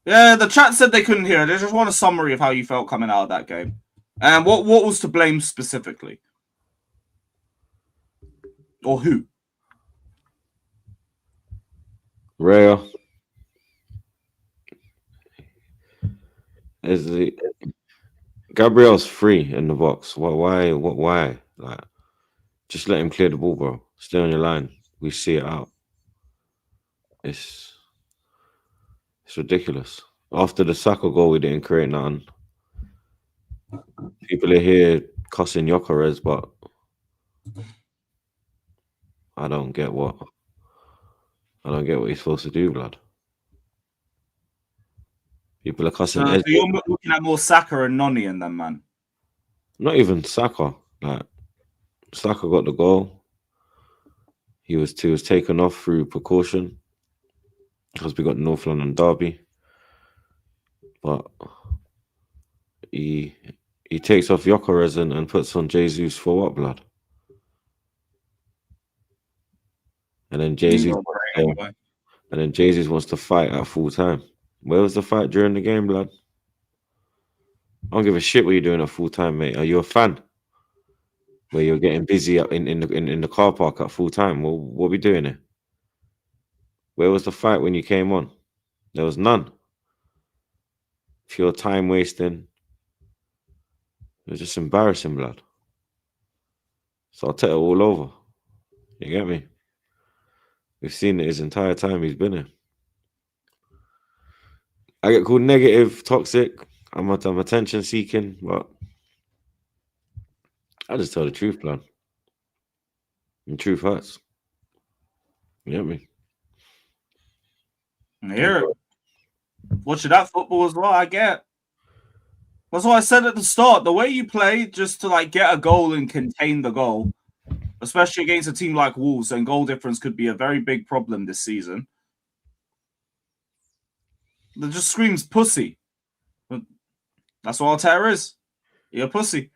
Yeah, the chat said they couldn't hear it. They just want a summary of how you felt coming out of that game. And what was to blame specifically? Or who? Raya. Is the Gabriel's free in the box? Why? Why? Like, just let him clear the ball, bro. Stay on your line. We see it out. It's ridiculous. After the Saka goal, we didn't create nothing. People are here cussing Gyökeres, but I don't get what he's supposed to do, blood. People are cussing. So you're looking at more Saka and Noni in them, man. Not even Saka. Like, Saka got the goal. He was taken off through precaution because we got North London derby. But he takes off Gyökeres and puts on Jesus for what, blood? And then Jesus wants to fight at full time. Where was the fight during the game, blood? I don't give a shit what you're doing at full time, mate. Are you a fan? Where you're getting busy in the car park at full time? Well, what are we doing here? Where was the fight when you came on? There was none. Pure time wasting. It was just embarrassing, blood. So I'll take it all over. You get me? We've seen it his entire time he's been here. I get called negative, toxic. I'm attention seeking, but I just tell the truth, blood. And the truth hurts. You get me? I hear it. Watching that football as well, I get. That's what I said at the start. The way you play just to like get a goal and contain the goal, especially against a team like Wolves, and goal difference could be a very big problem this season. That just screams pussy. But that's what Arteta is. You're a pussy.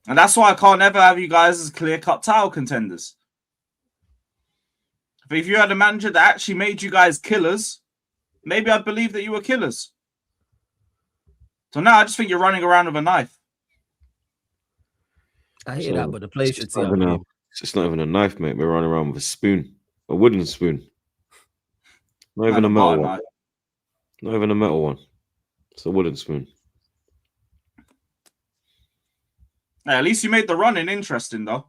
And that's why I can't ever have you guys as clear-cut title contenders. But if you had a manager that actually made you guys killers, maybe I'd believe that you were killers. So now I just think you're running around with a knife. I hear that, but the players should see. It's not even a knife, mate. We're running around with a spoon, a wooden spoon. Not even a metal one. Knife. Not even a metal one. It's a wooden spoon. Hey, at least you made the running interesting, though.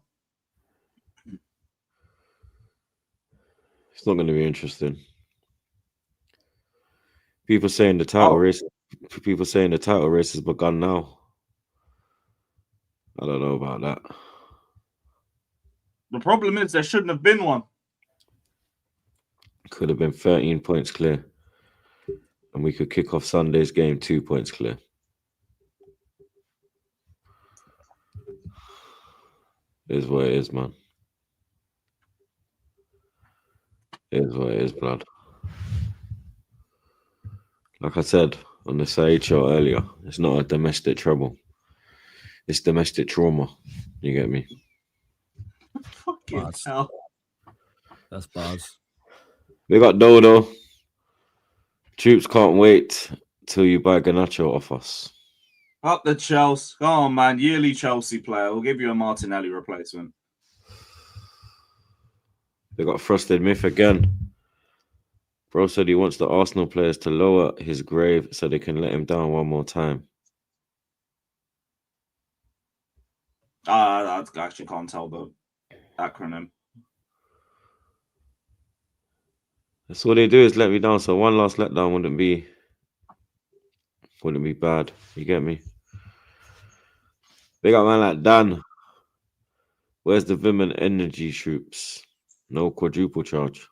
It's not going to be interesting. People saying the title race. People saying the title race has begun now. I don't know about that. The problem is there shouldn't have been one. Could have been 13 points clear. And we could kick off Sunday's game 2 points clear. It is what it is, man. It is what it is, blood. Like I said on the Saeed show earlier, it's not a domestic trouble. It's domestic trauma. You get me? Fucking hell. That's bars. We got Dodo. Troopz can't wait till you buy Garnacho off us. Up the Chelsea. Come on, man. Yearly Chelsea player. We'll give you a Martinelli replacement. They got Frosted Myth again. Bro said he wants the Arsenal players to lower his grave so they can let him down one more time. I actually can't tell the acronym. That's all they do is let me down. So one last letdown wouldn't be bad. You get me? They got man like Dan. Where's the Vim and Energy troops? No quadruple charge.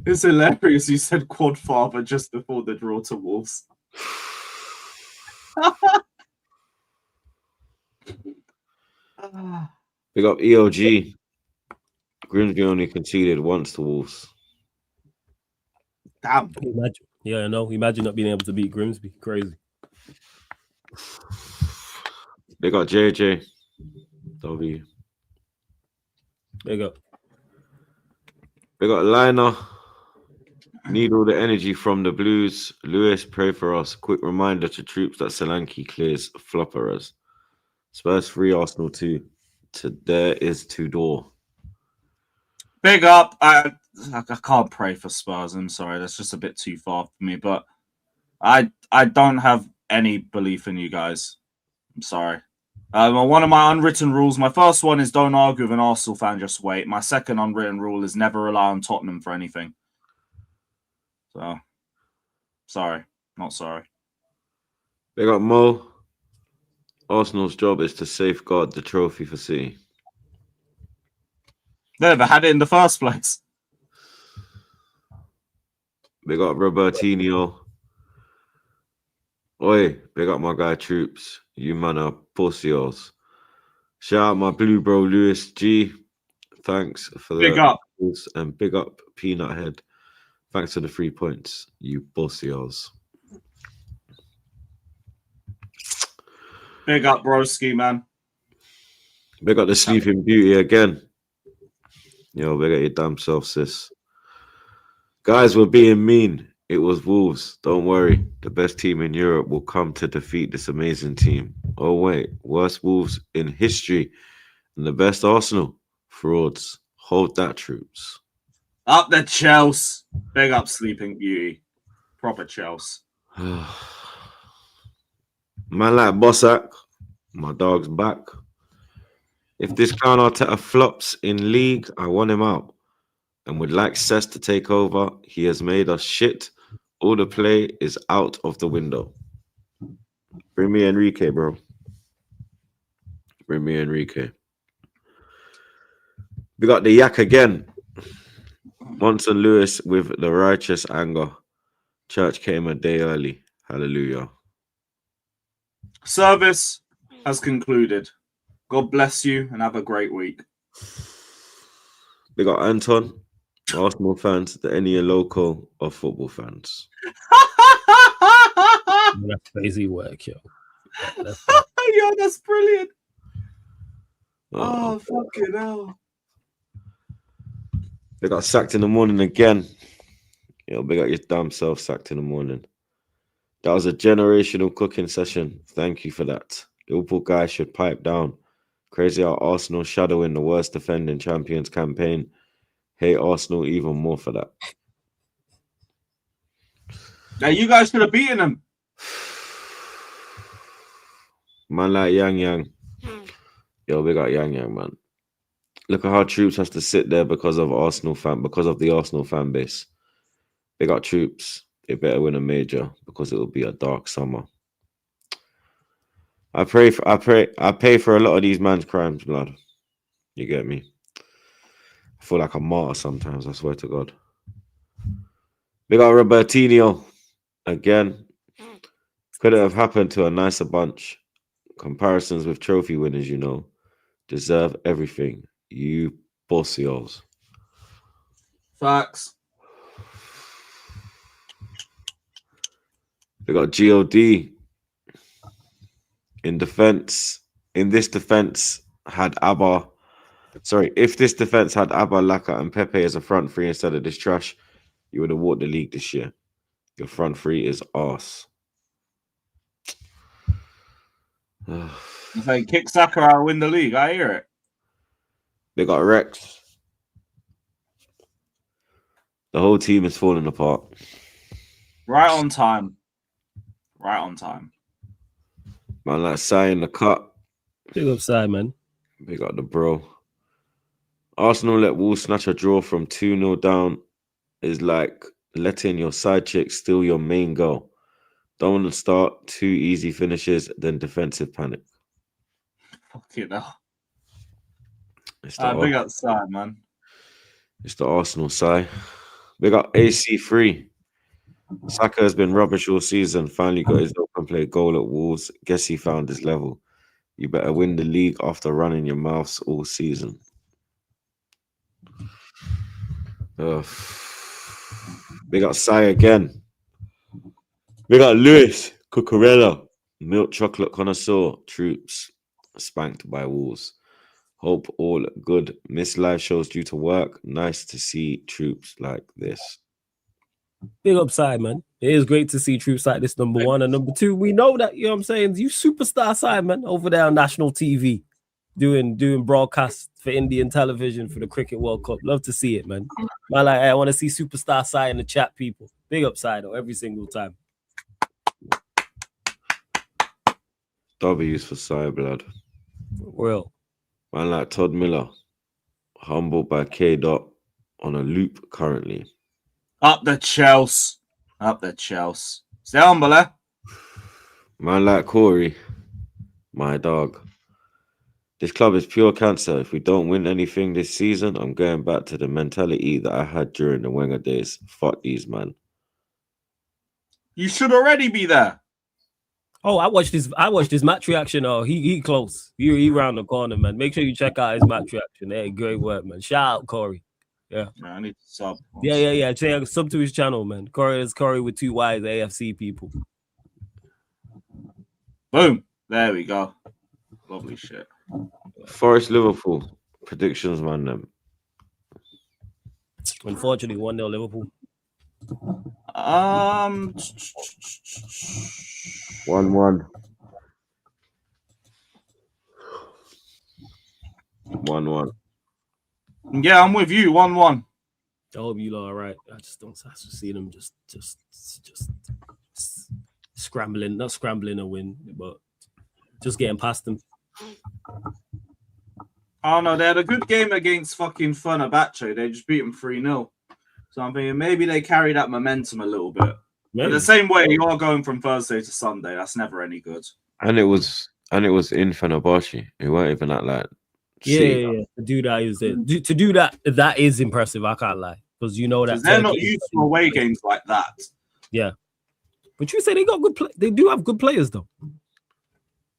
It's hilarious you said quad father just before the draw to Wolves. Big up EOG. Grimsby only conceded once to Wolves. Damn. Imagine, yeah, I know. Imagine not being able to beat Grimsby. Crazy. Big up JJ. W. There you go. Big up Liner. Need all the energy from the Blues. Lewis, pray for us. Quick reminder to troops that Solanke clears flopperers. Spurs 3, Arsenal 2. There is Tudor. Big up. I can't pray for Spurs. I'm sorry. That's just a bit too far for me. But I don't have any belief in you guys. I'm sorry. One of my unwritten rules, my first one is don't argue with an Arsenal fan, just wait. My second unwritten rule is never rely on Tottenham for anything. So, sorry. Not sorry. Big up Mo. Arsenal's job is to safeguard the trophy for City. They never had it in the first place. Big up Robertinho. Oi, big up my guy Troopz. You man are pussies. Shout out my blue bro Lewis G. Thanks for the Big up. And big up Peanut Head. Thanks for the 3 points, you pussies. Big up, broski, man. Big up the Sleeping Beauty again. Yo, big up your damn self, sis. Guys, we're being mean. It was Wolves. Don't worry. The best team in Europe will come to defeat this amazing team. Oh, wait. Worst Wolves in history. And the best Arsenal. Frauds. Hold that, troops. Up the Chelsea. Big up, Sleeping Beauty. Proper Chelsea. Man like Bossack. My dog's back. If this clown Arteta flops in league, I want him out. And would like Cess to take over. He has made us shit. All the play is out of the window. Bring me Enrique, bro. Bring me Enrique. We got the yak again. Monson Lewis with the righteous anger. Church came a day early. Hallelujah. Service has concluded. God bless you and have a great week. We got Anton, Arsenal fans, the any local or football fans. That's crazy work, yo. Yo, that's brilliant. Oh, fucking hell. They got sacked in the morning again. Yo, they got your damn self sacked in the morning. That was a generational cooking session. Thank you for that. Liverpool guys should pipe down. Crazy how Arsenal shadowing the worst defending champions campaign. Hate Arsenal even more for that. Now, you guys should have beaten them. Man like Yang. Yo, we got Yang, man. Look at how Troopz has to sit there because of the Arsenal fan base. They got Troopz. They better win a major because it will be a dark summer. I pay for a lot of these man's crimes, blood. You get me? I feel like a martyr sometimes, I swear to God. We got Robertinho again. Could it have happened to a nicer bunch? Comparisons with trophy winners, you know, deserve everything. You bossios. Facts. We got GOD in defense. In this defense, had Abba. Sorry, if this defense had Abba, Laka, and Pepe as a front three instead of this trash, you would have walked the league this year. Your front three is arse. If they kick Saka out, win the league. I hear it. They got Rex. The whole team is falling apart. Right on time. Right on time. Man, like Sai in the cut. Big upside, man. They got the bro. Arsenal let Wolves snatch a draw from 2-0 down is like letting your side chick steal your main goal. Don't want to start 2 easy finishes, then defensive panic. Fucking hell. It's the Big outside, man. It's the Arsenal side. We got AC3. Saka has been rubbish all season. Finally got his open play goal at Wolves. Guess he found his level. You better win the league after running your mouths all season. Big up Sai again. Big up Lewis, Cucurella, Milk Chocolate Connoisseur, Troopz, spanked by Wolves. Hope all good. Missed live shows due to work. Nice to see Troopz like this. Big upside, man. It is great to see Troopz like this, number one. And number two, we know that, you know what I'm saying, you superstar side, man, over there on national TV, doing broadcasts for Indian television for the Cricket World Cup. Love to see it, man. Man, like, I want to see superstar side in the chat, people. Big upside, though, every single time. W's for Sai blood. Real. Man like Todd Miller, humbled by K. Dot on a loop currently. Up the Chelsea. Up the Chelsea. Stay humble, eh? Man like Corey, my dog. This club is pure cancer. If we don't win anything this season, I'm going back to the mentality that I had during the Wenger days. Fuck these, man. You should already be there. Oh, I watched his match reaction. Oh, he close. He round the corner, man. Make sure you check out his match reaction. Hey, great work, man. Shout out Corey. Yeah, I need to sub. Yeah. Check sub to his channel, man. Corey with 2 Y's, AFC people. Boom. There we go. Lovely shit. Forest Liverpool predictions, man. Them. Unfortunately, 1-0 Liverpool. 1-1. 1-1. Yeah, I'm with you. 1-1. I hope you lot are right. I just don't see them just scrambling, not scrambling a win, but just getting past them. Oh no, they had a good game against fucking Fenerbahce. They just beat them 3-0. So I'm thinking maybe they carry that momentum a little bit. But the same way you are going from Thursday to Sunday, that's never any good. And it was in Fenerbahce. It weren't even that like. Yeah. To do that is it. To do that, that is impressive. I can't lie, because you know that they're not used to away games like that. Yeah, but you say they got good. They do have good players though.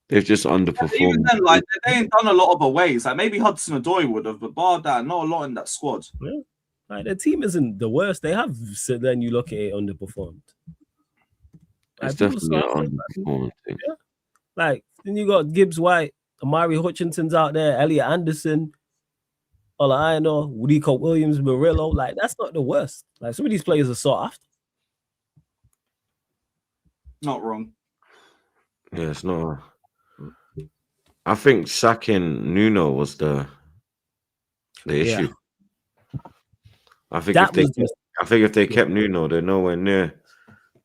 They've just underperformed. Yeah, even then, like they ain't done a lot of aways. Like maybe Hudson Odoi would have, but bar that, not a lot in that squad. Yeah. Like their team isn't the worst. They have. So then you look at it, underperformed. It's definitely an underperforming thing. Yeah. Like then you got Gibbs White, Amari Hutchinson's out there, Elliot Anderson, Olaino, Rico Williams, Murillo. Like that's not the worst. Like some of these players are sought after. Not wrong. Yeah, it's not. I think sacking Nuno was the issue. I think if they kept Nuno, they're nowhere near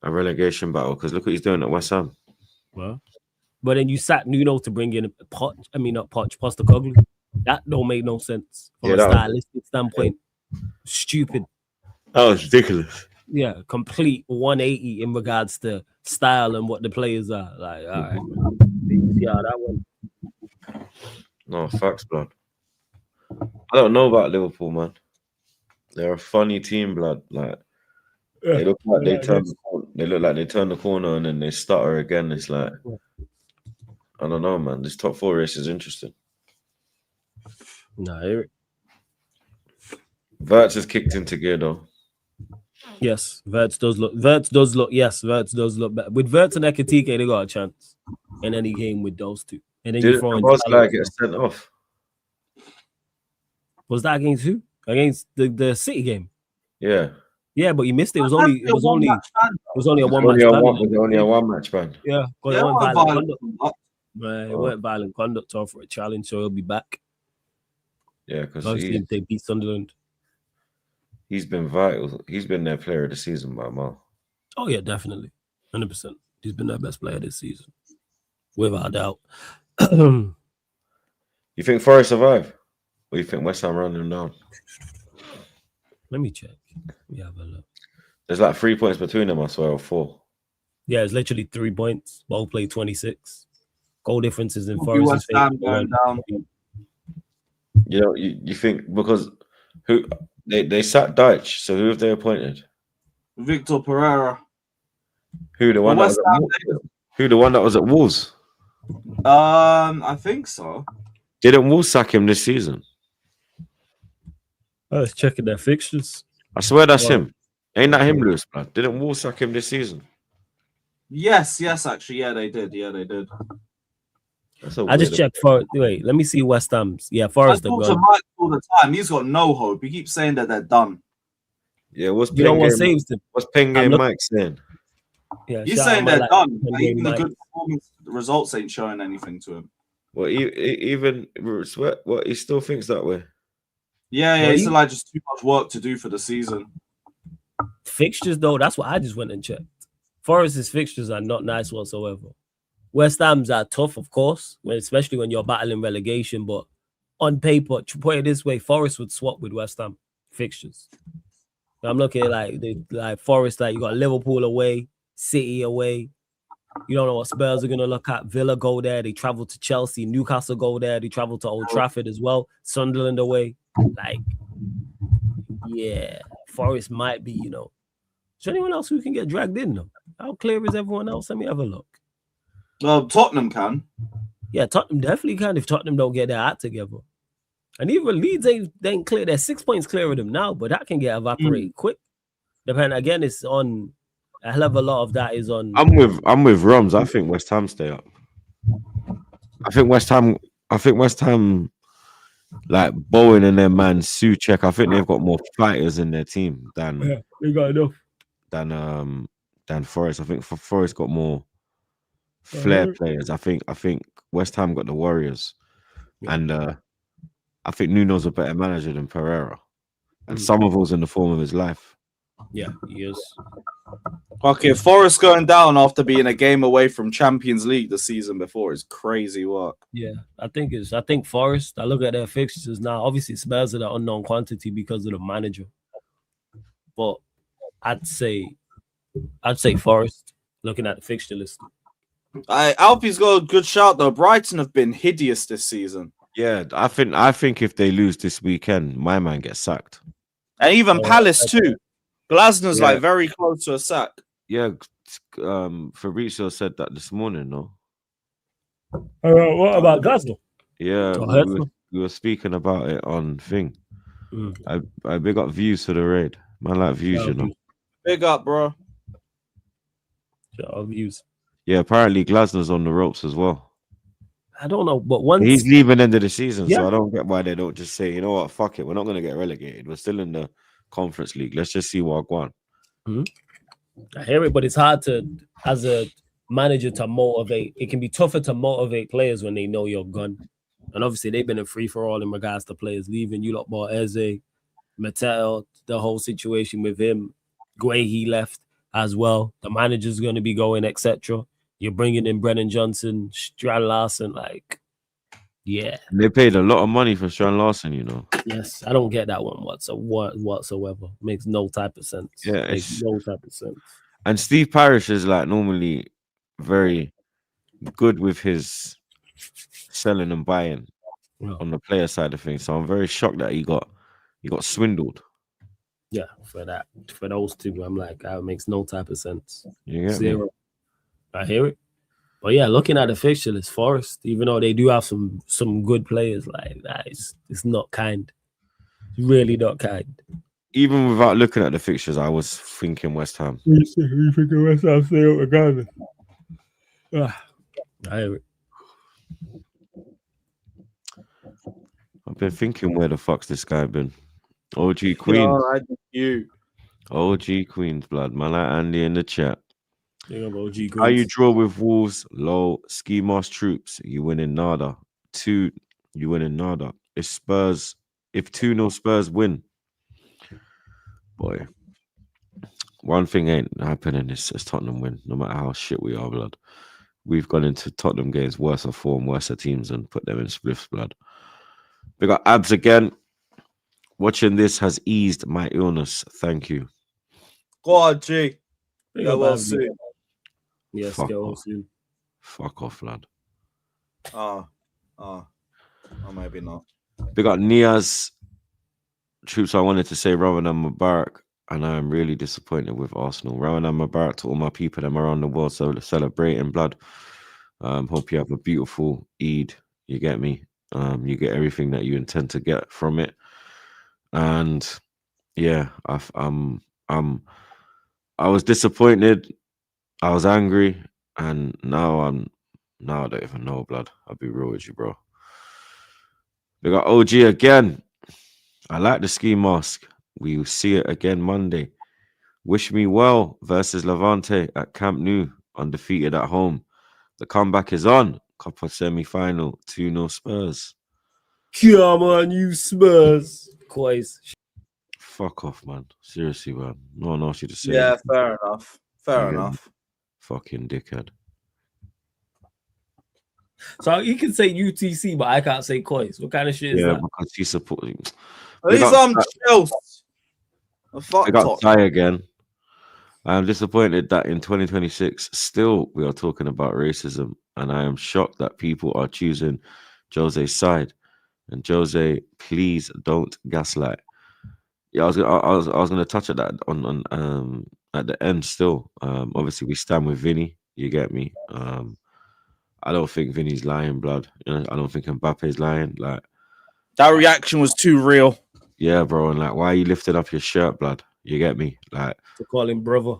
a relegation battle. Because look what he's doing at West Ham. Well, but then you sat Nuno to bring in Postecoglou. That don't make no sense from a stylistic standpoint. Stupid. That was ridiculous. Yeah, complete 180 in regards to style and what the players are. Like, all right, yeah, that one. No, facts, blood. I don't know about Liverpool, man. They're a funny team, blood. Like they look like they turn the corner and then they stutter again. It's like I don't know, man. This top 4 race is interesting. No, Verts has kicked into gear though. Yes, Verts does look better. With Verts and Ekitike, they got a chance in any game with those two. And then you throw in get sent off. Was that against who? Against the City game? Yeah. Yeah, but he missed it. It was only a one match ban. It was only a one match ban. Yeah, because it wasn't violent conduct. Right, it weren't violent conduct or for a challenge, so he'll be back. Yeah, because they beat Sunderland. He's been vital. He's been their player of the season by a mile. Oh yeah, definitely, 100%. He's been their best player this season, without doubt. You think Forest survive? Or you think West Ham run them down? Let me check. We have a look. There's like 3 points between them, I swear, or 4. Yeah, it's literally 3 points. Both played 26. Goal differences in Forest. Going down. You know, you think because who they sat Dyche, so who have they appointed? Victor Pereira. Who the one that was at Wolves? I think so. Didn't Wolves sack him this season? I was checking their fixtures. I swear that's Well, him. Ain't that him, Lewis, blood? Didn't Wolves sack him this season? Yes, actually, yeah, they did. That's a I just weirdo. checked for. Wait, let me see West Ham's. Yeah, I Forest are talk to gone. Mike all the time. He's got no hope. He keeps saying that they're done. Yeah, what's You know Pen what Game? saves them? What's Pen I'm Game look- Mike saying? Yeah, He's shout saying out they're my done. Pen Like, Game even the Mike. good performance results ain't showing anything to him. Well, even what he still thinks that way. Yeah, Well, it's he- like just too much work to do for the season. Fixtures though, that's what I just went and checked. Forest's fixtures are not nice whatsoever. West Ham's are tough, of course, especially when you're battling relegation. But on paper, to put it this way, Forest would swap with West Ham fixtures. I'm looking at like Forest, like you got Liverpool away, City away. You don't know what Spurs are gonna look at. Villa go there, they travel to Chelsea, Newcastle go there, they travel to Old Trafford as well. Sunderland away. Like, yeah, Forest might be, Is there anyone else who can get dragged in though? How clear is everyone else? Let me have a look. Well, Tottenham can. Yeah, Tottenham definitely can if Tottenham don't get their act together. And even Leeds ain't clear. They're 6 points clear of them now, but that can get evaporated quick. Depending again, it's on a hell of a lot of that is on. I'm with Roms. I think West Ham stay up. I think West Ham, like Bowen and their man Suchek. I think they've got more fighters in their team than they got enough. than Forest. I think Forest got more flair players. I think West Ham got the Warriors, and I think Nuno's a better manager than Pereira, and Somerville's in the form of his life. Yeah, he is. Okay, Forest going down after being a game away from Champions League the season before is crazy work. Yeah, I think Forest. I look at their fixtures now. Obviously, Spurs are the unknown quantity because of the manager, but I'd say Forest. Looking at the fixture list. Alfie's got a good shout though. Brighton have been hideous this season. Yeah, I think if they lose this weekend, my man gets sacked. And even Palace too. Glasner's Yeah. like very close to a sack. Yeah, Fabrizio said that this morning, no? What about Glasgow? Yeah, Oh, we were speaking about it on thing. Mm. I big up views for the raid. Man, like views, you know. Big up, bro. Views. Yeah, apparently Glasner's on the ropes as well. I don't know, but once He's leaving end of the season, Yeah. so I don't get why they don't just say, you know what, fuck it, we're not going to get relegated. We're still in the Conference League. Let's just see what I want. I hear it, but it's hard to, as a manager, to motivate. It can be tougher to motivate players when they know you're gone. And obviously, they've been a free for all in regards to players leaving. You lot bought Eze, Mattel, the whole situation with him. Guehi left as well. The manager's going to be going, etc. You're bringing in Brennan Johnson, Strand Larson, like, yeah. They paid a lot of money for Strand Larson, you know. Yes, I don't get that one whatsoever. Makes no type of sense. Yeah, Makes no type of sense. And Steve Parish is like normally very good with his selling and buying on the player side of things. So I'm very shocked that he got swindled. Yeah, for those two, I'm like, that makes no type of sense. You get me? Zero. I hear it. But yeah, looking at the fixture list, Forest, even though they do have some good players, like that, it's not kind. It's really not kind. Even without looking at the fixtures, I was thinking West Ham. You thinking West Ham stay up regardless? I hear it. I've been thinking, where the fuck's this guy been? OG Queens. I think you. OG Queens, blood. Man, like Andy in the chat. OG How you draw with Wolves? Low. Ski mask Troops. You winning nada. 2. You winning nada. If 2-0 Spurs win. Boy. One thing ain't happening is Tottenham win. No matter how shit we are, blood. We've gone into Tottenham games worse of form, worse of teams, and put them in spliffs, blood. We got abs again. Watching this has eased my illness. Thank you. Go on, G. Yeah, well soon. Yes, Fuck get well off. soon. Fuck off, lad. Oh, maybe not. Big up Niaz. Troops, I wanted to say Ramadan Mubarak, and I am really disappointed with Arsenal. Ramadan Mubarak to all my people them around the world celebrating, blood. Hope you have a beautiful Eid. You get me? You get everything that you intend to get from it. And yeah, I was disappointed. I was angry, and now I don't even know, blood. I'll be real with you, bro. We got OG again. I like the ski mask. We will see it again Monday. Wish me well versus Levante at Camp Nou, undefeated at home. The comeback is on. Copa semi-final, 2-0 Spurs. Come on, you Spurs. Coys. Fuck off, man. Seriously, man. No one asked you to say Yeah, anything. fair enough. Fair Okay. enough. Fucking dickhead. So you can say UTC, but I can't say Coys. What kind of shit is Yeah, that? because he's supporting. At least I'm Chelsea. I got Ty again. I'm disappointed that in 2026, still we are talking about racism, and I am shocked that people are choosing Jose's side. And Jose, please don't gaslight. Yeah, I was gonna touch at that on at the end. Still, obviously we stand with Vinny. You get me. I don't think Vinny's lying, blood. You know, I don't think Mbappe's lying. Like that reaction was too real. Yeah, bro. And like, why are you lifting up your shirt, blood? You get me? Like, To call him brother.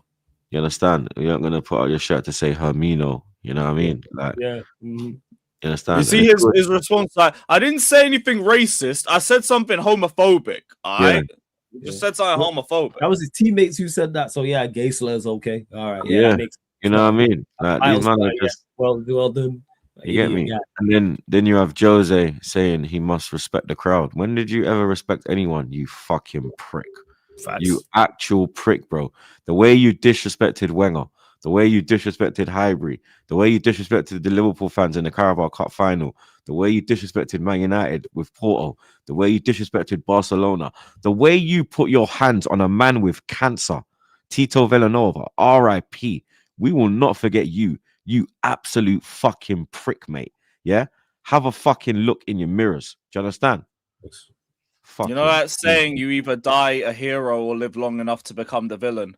you understand? You're not gonna put out your shirt to say Hermino. You know what I mean? Like, Yeah. you understand? You see his response? Like, I didn't say anything racist. I said something homophobic. All right. Yeah. Just said something homophobic. That was his teammates who said that. So yeah, gay slurs okay. All right. Yeah. That makes You know what I mean? Like, these man are just well done. you get me? Yeah. And then you have Jose saying he must respect the crowd. When did you ever respect anyone, you fucking prick? Facts. You actual prick, bro. The way you disrespected Wenger, the way you disrespected Highbury, the way you disrespected the Liverpool fans in the Carabao Cup final, the way you disrespected Man United with Porto, the way you disrespected Barcelona, the way you put your hands on a man with cancer, Tito Villanova, RIP. We will not forget you. You absolute fucking prick, mate. Yeah? Have a fucking look in your mirrors. Do you understand? Fucking, you know that saying, you either die a hero or live long enough to become the villain?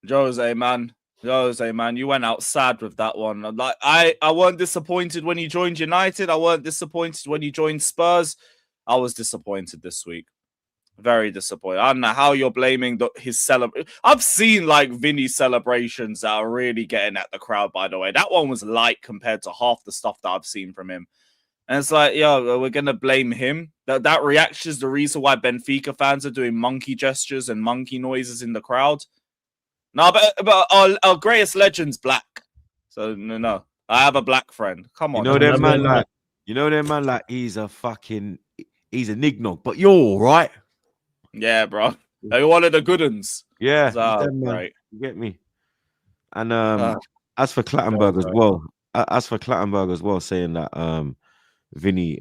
Jose, man, you went out sad with that one. Like, I weren't disappointed when you joined United. I weren't disappointed when you joined Spurs. I was disappointed this week. Very disappointed. I don't know how you're blaming his celebration. I've seen like Vinny celebrations that are really getting at the crowd, by the way. That one was light compared to half the stuff that I've seen from him. And it's like, yo, we're going to blame him. That reaction is the reason why Benfica fans are doing monkey gestures and monkey noises in the crowd. No, but our greatest legend's black. So, no. I have a black friend. Come on. You know that man like, he's a nignog, but you're all right. Yeah, bro. They're one of the good ones. Yeah, right. You get me? And as for Clattenburg as well, saying that Vinny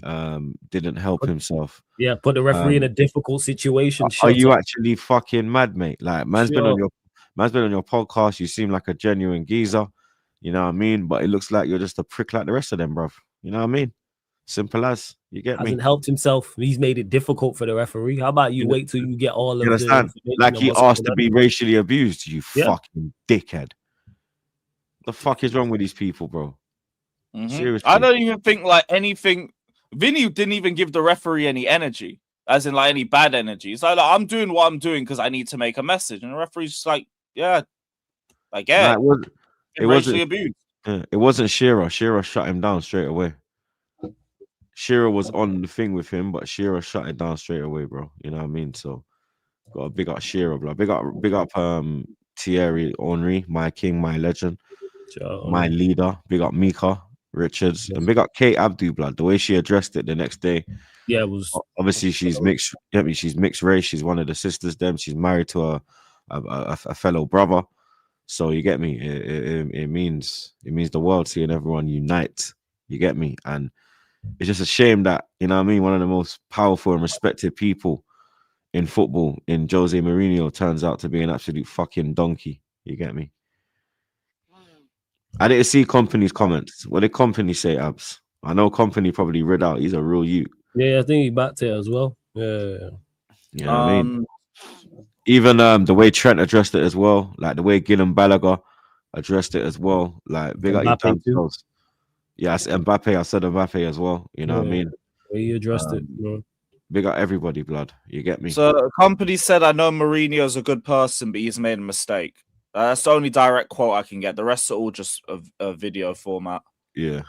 didn't help himself. Yeah, put the referee in a difficult situation. Are you actually fucking mad, mate? Like, man's been on your podcast. You seem like a genuine geezer. You know what I mean? But it looks like you're just a prick like the rest of them, bro. You know what I mean? Simple as. You get me? Hasn't helped himself. He's made it difficult for the referee. How about you wait till you get all of the like he asked to be racially abused, you fucking dickhead. The fuck is wrong with these people, bro? Seriously. I don't even think like anything. Vinny didn't even give the referee any energy, as in like any bad energy. It's like I'm doing what I'm doing because I need to make a message. And the referee's just like, yeah, I get it. It wasn't abused. It wasn't Shearer. Shearer shut him down straight away. Shearer was on the thing with him, but Shearer shut it down straight away, bro. You know what I mean? So got a big up Shearer, bro. Big up Thierry Henry, my king, my legend, my leader. Big up Mika Richards, and big up Kate Abdu, blood. The way she addressed it the next day. Yeah, it was obviously she's mixed. She's mixed race. She's one of the sisters. She's married to a fellow brother. So you get me. It means the world seeing everyone unite. You get me, and it's just a shame that, you know what I mean, one of the most powerful and respected people in football, in Jose Mourinho, turns out to be an absolute fucking donkey. You get me? I didn't see Company's comments. What did Company say, Abs? I know Company probably read out. He's a real youth. Yeah, I think he backed it as well. Yeah. You know what I mean? Even the way Trent addressed it as well, like the way Gillan Balaga addressed it as well. Like, big up your damn selves. Yes, Mbappe. I said Mbappe as well. You know what I mean? He addressed it. Big up everybody, blood. You get me? So a company said, I know Mourinho's a good person, but he's made a mistake. That's the only direct quote I can get. The rest are all just a video format. Yeah.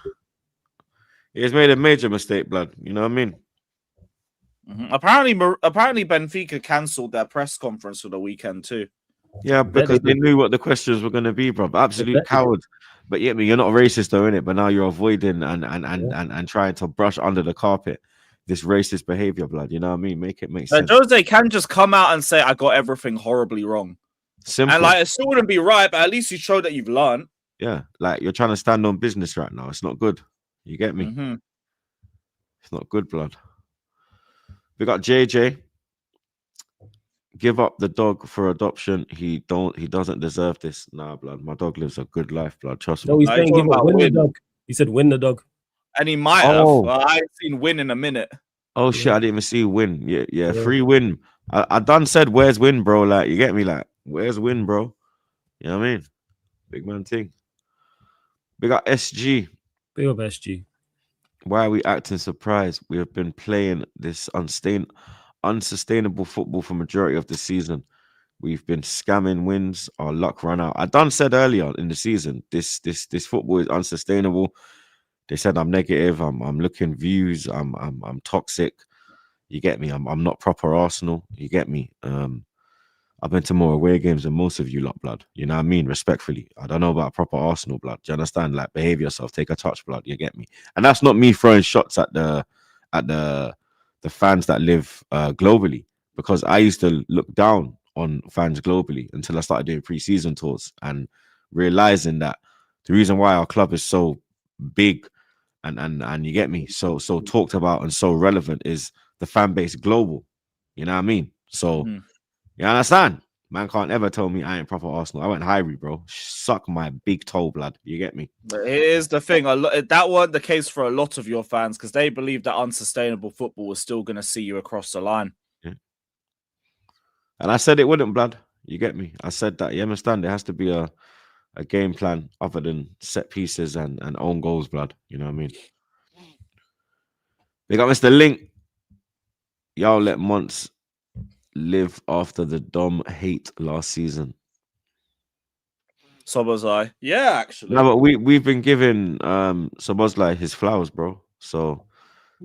He's made a major mistake, blood. You know what I mean? Apparently, Benfica cancelled their press conference for the weekend too. Yeah, because they knew what the questions were going to be, bro. Absolute cowards. But yeah, you're not racist though, innit? But now you're avoiding and trying to brush under the carpet this racist behavior, blood. You know what I mean? Make it make sense. Jose can just come out and say, I got everything horribly wrong. Simple. And like, it still wouldn't be right, but at least you showed that you've learned. Yeah, like you're trying to stand on business right now. It's not good. You get me? It's not good, blood. We got JJ. Give up the dog for adoption. He doesn't deserve this. Nah, blood. My dog lives a good life, blood. Trust me. No, he's saying give up, win the dog. He said win the dog. And he might have. I ain't seen win in a minute. Oh shit, I didn't even see win. Yeah. Free win. I done said where's win, bro? Like, you get me? Like, where's win, bro? You know what I mean? Big man thing. We got SG. Big up SG. Why are we acting surprised? We have been playing this unsustainable football for majority of the season. We've been scamming wins. Our luck ran out. I done said earlier in the season, this football is unsustainable. They said I'm negative. I'm looking views. I'm toxic. You get me? I'm not proper Arsenal. You get me? I've been to more away games than most of you lot, blood. You know what I mean? Respectfully. I don't know about proper Arsenal, blood. Do you understand? Like, behave yourself. Take a touch, blood. You get me? And that's not me throwing shots at the fans that live globally, because I used to look down on fans globally until I started doing pre-season tours and realizing that the reason why our club is so big and you get me, so talked about and so relevant is the fan base global. You know what I mean? So you understand? Man can't ever tell me I ain't proper Arsenal. I went Highbury, bro. Suck my big toe, blood. You get me? But here's the thing. That wasn't the case for a lot of your fans because they believed that unsustainable football was still going to see you across the line. Yeah. And I said it wouldn't, blood. You get me? I said that. You understand? There has to be a game plan other than set pieces and own goals, blood. You know what I mean? We got Mr. Link. Y'all let months live after the Dom hate last season. So was I. Yeah, actually. No, but we've been giving Sobozlai his flowers, bro. So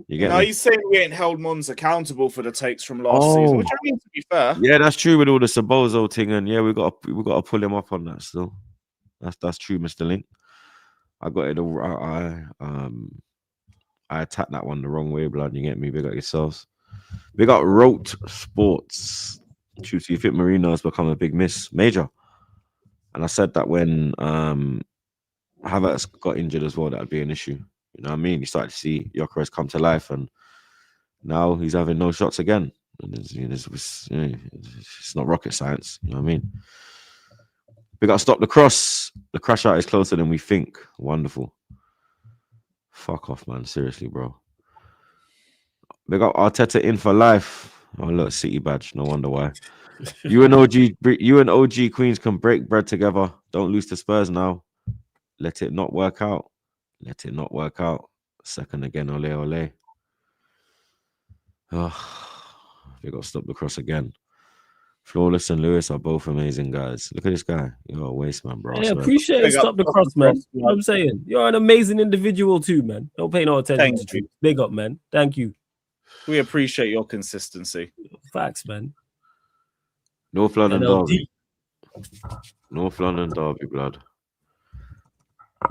you get me? He's saying we ain't held Mons accountable for the takes from last season, which I mean, to be fair. Yeah, that's true with all the Sobozo thing, and yeah, we got to pull him up on that still. That's true, Mr. Link. I got it all. I attacked that one the wrong way, blood. You get me? Big up yourselves. We got Rote Sports. Troopz, you think Marino has become a big miss? Major. And I said that when Havertz got injured as well, that would be an issue. You know what I mean? You started to see Gyökeres come to life, and now he's having no shots again. And it's not rocket science. You know what I mean? We got to stop the cross. The crash out is closer than we think. Wonderful. Fuck off, man. Seriously, bro. We got Arteta in for life. Oh, look, City badge. No wonder why. You and OG Queens can break bread together. Don't lose to Spurs now. Let it not work out. Let it not work out. Second again, ole ole. Oh, we got to stop the cross again. Flawless and Lewis are both amazing guys. Look at this guy. You're a waste man, bro. Yeah, appreciate it. Stop the cross, man. You know what I'm saying? You're an amazing individual too, man. Don't pay no attention to you. Big up, man. Thank you. We appreciate your consistency. Facts, man. North London NLD. Derby. North London Derby, blood.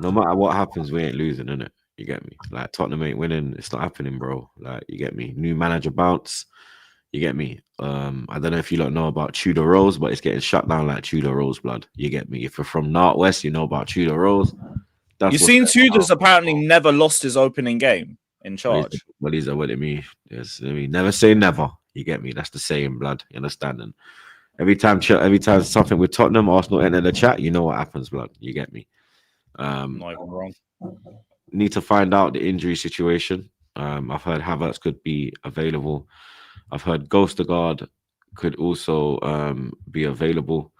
No matter what happens, we ain't losing, innit? You get me? Like, Tottenham ain't winning. It's not happening, bro. Like, you get me? New manager bounce. You get me? I don't know if you don't know about Tudor Rose, but it's getting shut down like Tudor Rose, blood. You get me? If you're from North West, you know about Tudor Rose. You've seen Tudor's apparently never lost his opening game in charge. What is that? What it mean? Yes, I mean, never say never. You get me? That's the saying, blood. You understand? And every time something with Tottenham, Arsenal enter the chat, you know what happens, blood. You get me? Not even wrong. Need to find out the injury situation. I've heard Havertz could be available. I've heard Ghostergaard could also be available.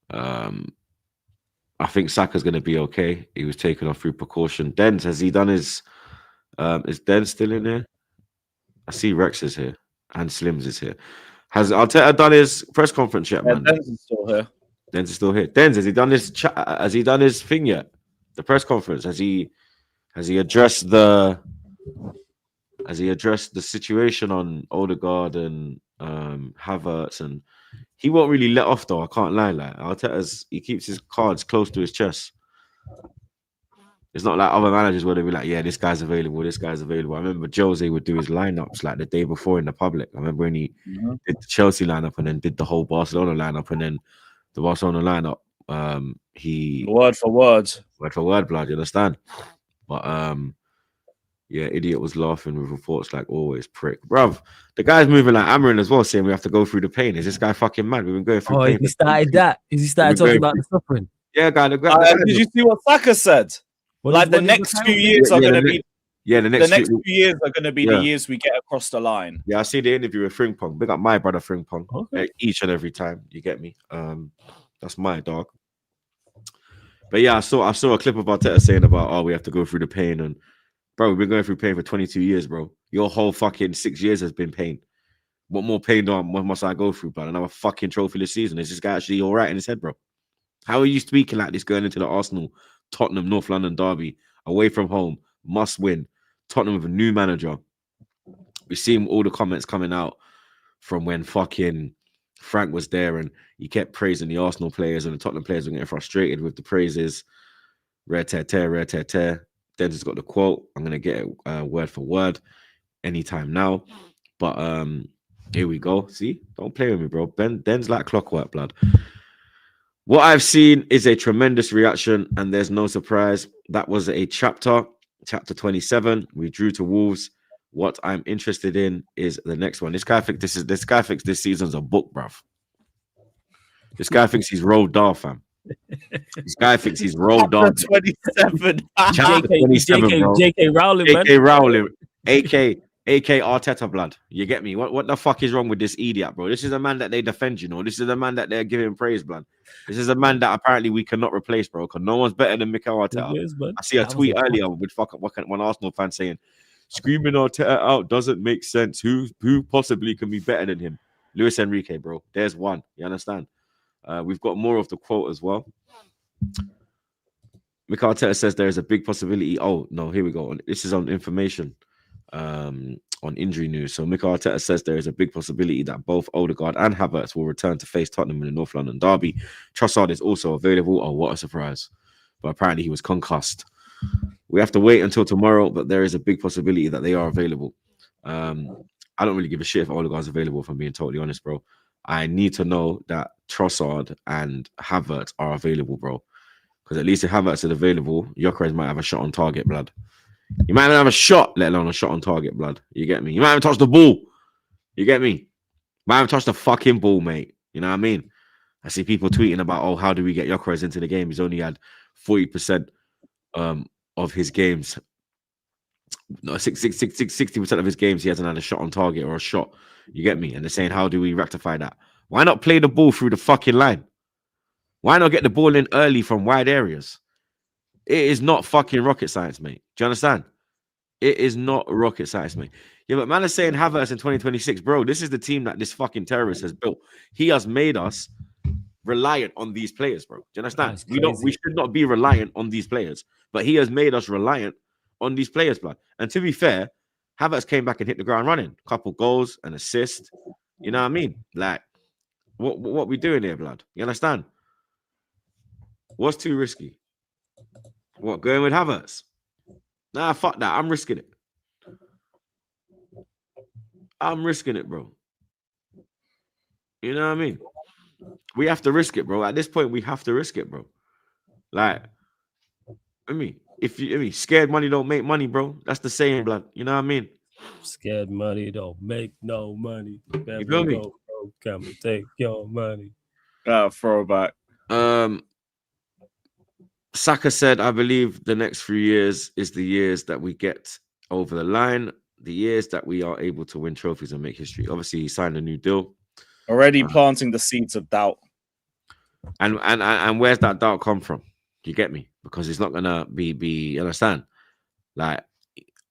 I I think Saka's going to be okay. He was taken off through precaution. Dens, has he done his? Is Dens still in here? I see Rex is here and Slims is here. Has Arteta done his press conference yet, man? Dens is still here. Dens is still here. Dens, has he done his has he done his thing yet? The press conference. Has he addressed the situation on Odegaard and Havertz? And he won't really let off though. I can't lie. Like Arteta's, he keeps his cards close to his chest. It's not like other managers where they be like, yeah, this guy's available, this guy's available. I remember Jose would do his lineups like the day before in the public. I remember when he did the Chelsea lineup and then did the whole Barcelona lineup, and then the Barcelona lineup, he Word for word, blood, you understand? But yeah, idiot was laughing with reports like always, prick. Bruv, the guy's moving like Amarin as well, saying we have to go through the pain. Is this guy fucking mad? We've been going through pain. He started that. He started talking about the suffering. Yeah, guy. Did you see what Saka said? Like the next few years are going to be. Yeah, the next few years are going to be the years we get across the line. Yeah, I see the interview with Frimpong. Big up my brother Frimpong. Okay. Each and every time, you get me. That's my dog. But yeah, I saw a clip of Arteta saying about, oh, we have to go through the pain. And bro, we've been going through pain for 22 years, bro. Your whole fucking 6 years has been pain. What more pain must I go through, bro? Another fucking trophy this season. Is this guy actually all right in his head, bro? How are you speaking like this going into the Arsenal, Tottenham, North London derby, away from home, must win, Tottenham with a new manager? We've seen all the comments coming out from when fucking Frank was there and he kept praising the Arsenal players and the Tottenham players were getting frustrated with the praises. Rare tear. Den's has got the quote. I'm going to get it word for word anytime now. But here we go. See? Don't play with me, bro. Den's like clockwork, blood. What I've seen is a tremendous reaction, and there's no surprise. That was a chapter 27. We drew to Wolves. What I'm interested in is the next one. This guy thinks this season's a book, bruv. This guy thinks he's Roald Dahl, fam. This guy thinks he's Roald Dahl. 27. Chapter 27, bro. J.K. Rowling, man. J.K. Rowling, A.K. Arteta blood. You get me? What the fuck is wrong with this idiot, bro? This is a man that they defend, you know. This is a man that they're giving praise, blood. This is a man that apparently we cannot replace, bro, because no one's better than Mikel Arteta. I see a tweet earlier with one Arsenal fan saying, screaming Arteta out doesn't make sense. Who possibly can be better than him? Luis Enrique, bro. There's one. You understand? We've got more of the quote as well. Mikel Arteta says there is a big possibility. Oh, no, here we go. This is on information. On injury news. So Mikel Arteta says there is a big possibility that both Odegaard and Havertz will return to face Tottenham in the North London derby. Trossard is also available. Oh, what a surprise. But apparently he was concussed. We have to wait until tomorrow, but there is a big possibility that they are available. I don't really give a shit if Odegaard's available, if I'm being totally honest, bro. I need to know that Trossard and Havertz are available, bro. Because at least if Havertz is available, Gyökeres might have a shot on target, blood. You might even have a shot, let alone a shot on target, blood. You get me? You might even touch the ball. You get me? Might even touch the fucking ball, mate. You know what I mean? I see people tweeting about, oh, how do we get Gyökeres into the game? He's only had 40% of his games. No, 60% of his games, he hasn't had a shot on target or a shot. You get me? And they're saying, how do we rectify that? Why not play the ball through the fucking line? Why not get the ball in early from wide areas? It is not fucking rocket science, mate. Do you understand? It is not rocket science, mate. Yeah, but man is saying Havertz in 2026, bro. This is the team that this fucking terrorist has built. He has made us reliant on these players, bro. Do you understand? We should not be reliant on these players, but he has made us reliant on these players, blood. And to be fair, Havertz came back and hit the ground running. Couple goals, an assist. You know what I mean? Like, what we doing here, blood? You understand? What's too risky? What, going with Havertz? Nah, fuck that. I'm risking it. I'm risking it, bro. You know what I mean? We have to risk it, bro. At this point, we have to risk it, bro. Like, scared money don't make money, bro. That's the saying, blood. You know what I mean? Scared money don't make no money. You feel me? Come and take your money. Throwback. Saka said, I believe the next few years is the years that we get over the line, the years that we are able to win trophies and make history. Obviously, he signed a new deal. Already planting the seeds of doubt. And where's that doubt come from? You get me? Because it's not gonna be you understand? Like,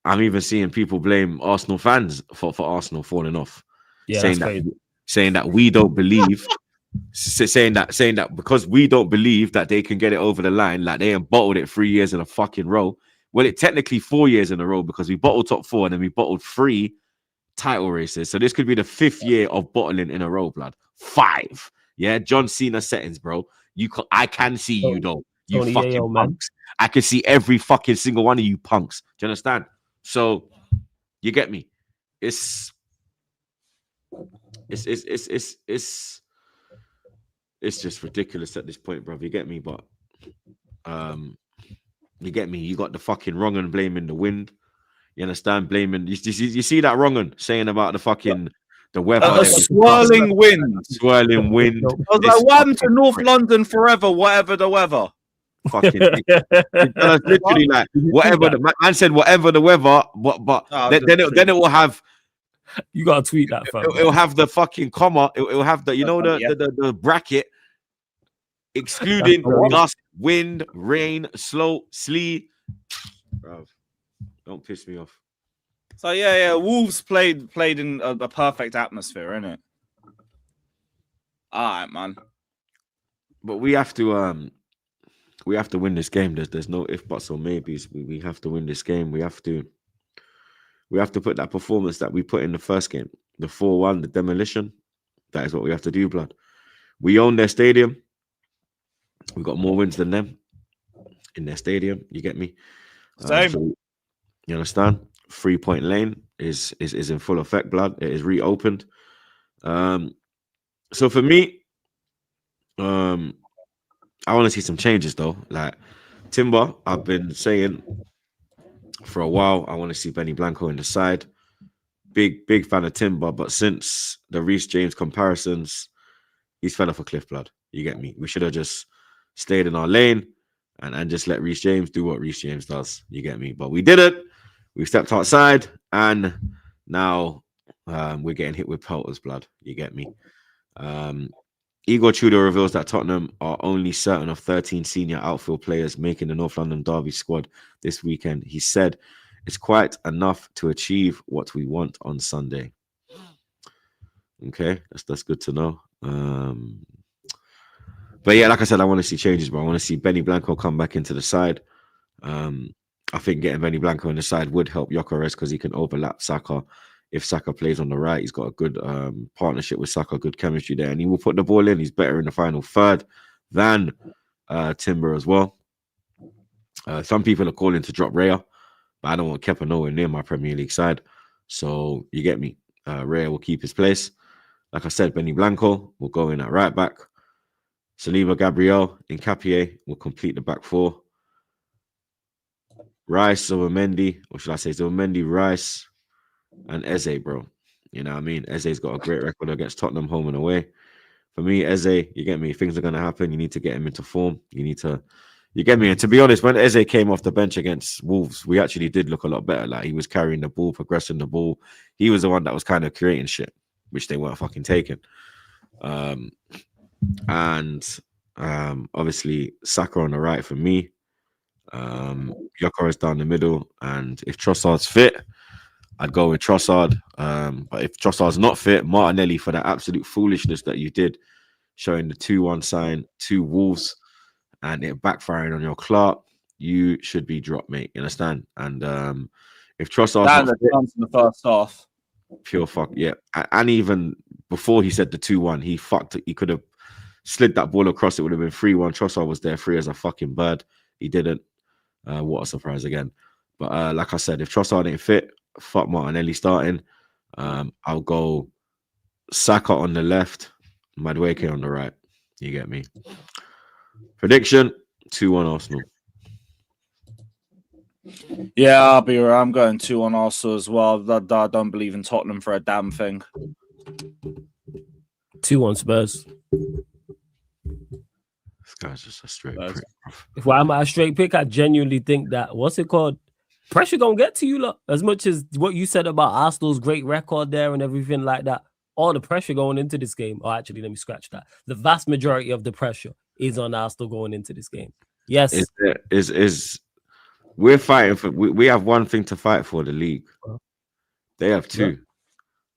I'm even seeing people blame Arsenal fans for Arsenal falling off. Yeah, saying that's that crazy. saying that we don't believe saying that because we don't believe that they can get it over the line, like they ain't bottled it 3 years in a fucking row. Well, it technically 4 years in a row because we bottled top 4 and then we bottled 3 title races. So this could be the 5th year of bottling in a row, blood. 5. Yeah, John Cena settings, bro. I can see you though. You Tony fucking Yayo, man. punks. I can see every fucking single one of you punks. Do you understand? So you get me? It's just ridiculous at this point, bro. You get me? But you get me? You got the fucking wrong and blaming the wind. You understand? Blaming you see that wrong and saying about the fucking the weather. A swirling wind. Swirling wind. I was like, what happened to North London forever, whatever the weather? Fucking literally like whatever the man said, whatever the weather, but then it will have. You gotta tweet that, fam. It'll have the fucking comma. It'll have the the bracket, excluding gust, wind, rain, slow, sleet. Bro, don't piss me off. So yeah, Wolves played in a perfect atmosphere, innit? All right, man. But we have to win this game. There's no if buts or maybes. We have to win this game. We have to put that performance that we put in the first game, the 4-1, the demolition. That is what we have to do, blood. We own their stadium. We got more wins than them in their stadium. You get me? Same. So, you understand? 3-point lane is in full effect, blood. It is reopened. So for me, I want to see some changes though. Like Timber, I've been saying for a while, I want to see Benny Blanco in the side. Big fan of Timber, but since the Reece James comparisons, he's fell off a cliff, blood. You get me? We should have just stayed in our lane and just let Reece James do what Reece James does. You get me? But we didn't. We stepped outside, and now we're getting hit with pelters, blood. You get me? Igor Tudor reveals that Tottenham are only certain of 13 senior outfield players making the North London Derby squad this weekend. He said it's quite enough to achieve what we want on Sunday. Okay, that's good to know. But yeah, like I said, I want to see changes, bro. I want to see Benny Blanco come back into the side. I think getting Benny Blanco in the side would help Gyökeres because he can overlap Saka. If Saka plays on the right, he's got a good partnership with Saka, good chemistry there, and he will put the ball in. He's better in the final third than Timber as well. Some people are calling to drop Raya, but I don't want Kepa nowhere near my Premier League side. So you get me. Raya will keep his place. Like I said, Benny Blanco will go in at right back. Saliba, Gabriel, Nkapie will complete the back 4. Rice, Zubimendi, or should I say Zubimendi, Rice, and Eze, bro. You know what I mean? Eze's got a great record against Tottenham home and away. For me, Eze, you get me? Things are going to happen. You need to get him into form. You get me? And to be honest, when Eze came off the bench against Wolves, we actually did look a lot better. Like, he was carrying the ball, progressing the ball. He was the one that was kind of creating shit, which they weren't fucking taking. And obviously, Saka on the right for me. Gyökeres down the middle. And if Trossard's fit, I'd go with Trossard. But if Trossard's not fit, Martinelli for that absolute foolishness that you did, showing the 2-1 sign to Wolves and it backfiring on your Clark, you should be dropped, mate. You understand? And if Trossard's not fit, in the first half, pure fuck, yeah. And even before he said the 2-1, he fucked it. He could have slid that ball across. It would have been 3-1. Trossard was there free as a fucking bird. He didn't. What a surprise again. But like I said, if Trossard ain't fit, fuck Martinelli starting. I'll go Saka on the left, Madueke on the right. You get me? Prediction, 2-1 Arsenal. Yeah, I'll be right. I'm going 2-1 Arsenal as well. I don't believe in Tottenham for a damn thing. 2-1 Spurs. This guy's just a straight prick. Why am I a straight pick? I genuinely think that, what's it called? Pressure gonna get to you, lot. As much as what you said about Arsenal's great record there and everything like that, all the pressure going into this game, or actually, let me scratch that. The vast majority of the pressure is on Arsenal going into this game. Yes. is we're fighting for we have one thing to fight for, the league. They have two,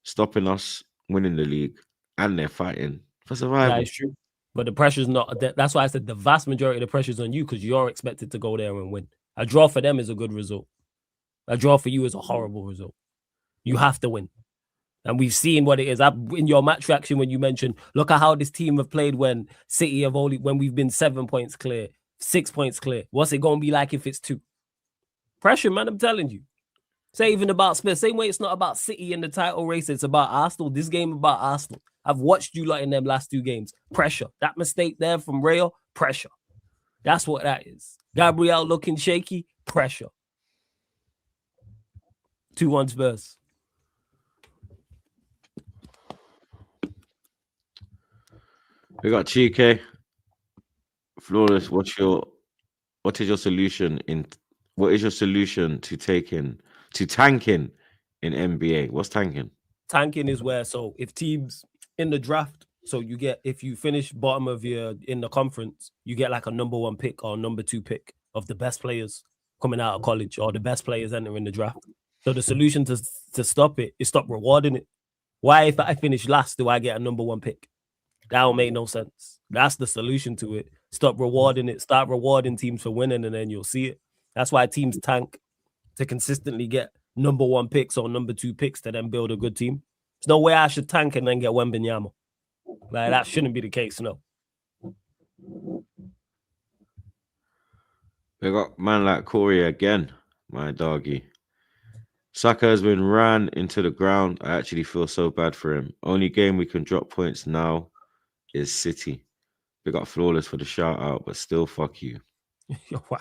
stopping us winning the league, and they're fighting for survival. That is true. But the pressure's not. That's why I said the vast majority of the pressure's on you because you're expected to go there and win. A draw for them is a good result. A draw for you is a horrible result. You have to win. And we've seen what it is. In your match reaction, when you mentioned, look at how this team have played when City have when we've been 7 points clear, 6 points clear. What's it going to be like if it's 2? Pressure, man, I'm telling you. Say even about Spurs. Same way it's not about City in the title race. It's about Arsenal. This game about Arsenal. I've watched you lot in them last 2 games. Pressure. That mistake there from Rayo, pressure. That's what that is. Gabriel looking shaky, pressure. 2-1 Spurs. We got Chike. Flawless, what is your solution to tanking in NBA? What's tanking? Tanking is where, so if teams in the draft, so you get, if you finish bottom of in the conference, you get like a number 1 pick or number 2 pick of the best players coming out of college or the best players entering the draft. So the solution to stop it is stop rewarding it. Why, if I finish last, do I get a number 1 pick? That don't make no sense. That's the solution to it. Stop rewarding it. Start rewarding teams for winning, and then you'll see it. That's why teams tank to consistently get number 1 picks or number 2 picks to then build a good team. There's no way I should tank and then get Wembanyama. Like, that shouldn't be the case, no. We got man like Corey again, my doggy. Saka has been ran into the ground. I actually feel so bad for him. Only game we can drop points now is City. We got Flawless for the shout out, but still, fuck you. Why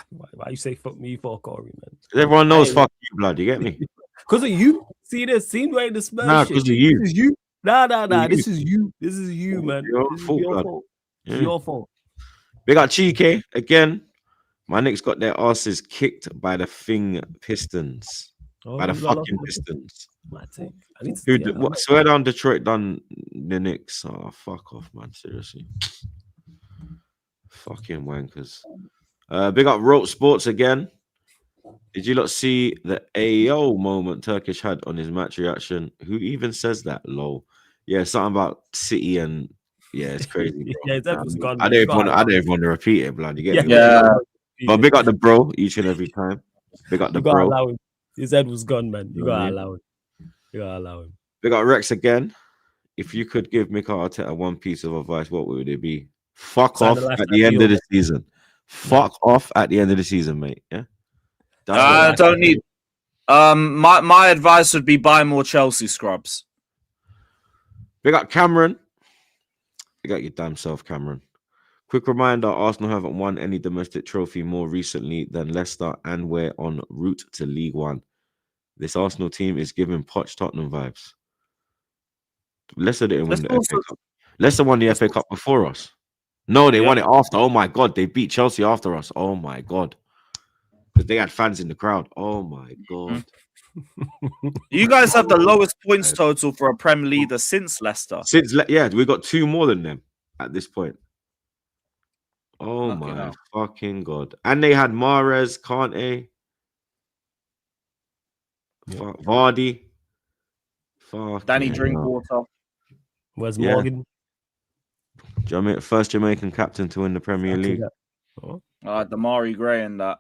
you say fuck me for, Corey, man? Everyone knows fuck you, blood. You get me? Because of you. See this? Seems like the Spurs Nah, shit. because of you. This is you. Nah. This You. is you. This is you, man. Your This is fault, your blood. fault. Yeah. It's your fault. We got Chike again. My Knicks got their asses kicked by the Pistons. By the fucking Pistons. My take. I need to Who? Swear down Detroit done the Knicks. Oh, fuck off, man. Seriously. Fucking wankers. Big up Rote Sports again. Did you not see the AO moment Turkish had on his match reaction? Who even says that? Lol. Yeah, something about City and yeah, it's crazy. Bro. Yeah, that was gone. I don't even want to repeat it, blood. You get me? Yeah. But big up the bro each and every time. Big up the bro. Allow him. His head was gone, man. You gotta allow him. You gotta allow him. Big up Rex again. If you could give Mikel Arteta one piece of advice, what would it be? Fuck off at the end of the season. Fuck off at the end of the season, mate. Yeah. I don't need. My advice would be buy more Chelsea scrubs. Big up Cameron. Big up your damn self, Cameron. Quick reminder: Arsenal haven't won any domestic trophy more recently than Leicester, and we're en route to League One. This Arsenal team is giving Poch Tottenham vibes. Leicester didn't win the FA Cup. Leicester won the FA Cup before us. No, they won it after. Oh my god, they beat Chelsea after us. Oh my god, because they had fans in the crowd. Oh my god. You guys have the lowest points total for a Prem leader since Leicester. We got 2 more than them at this point. Oh my fucking god! And they had Mahrez, Kante, Vardy, Danny Drinkwater. Where's Morgan? First Jamaican captain to win the Premier League. Damari Gray and that.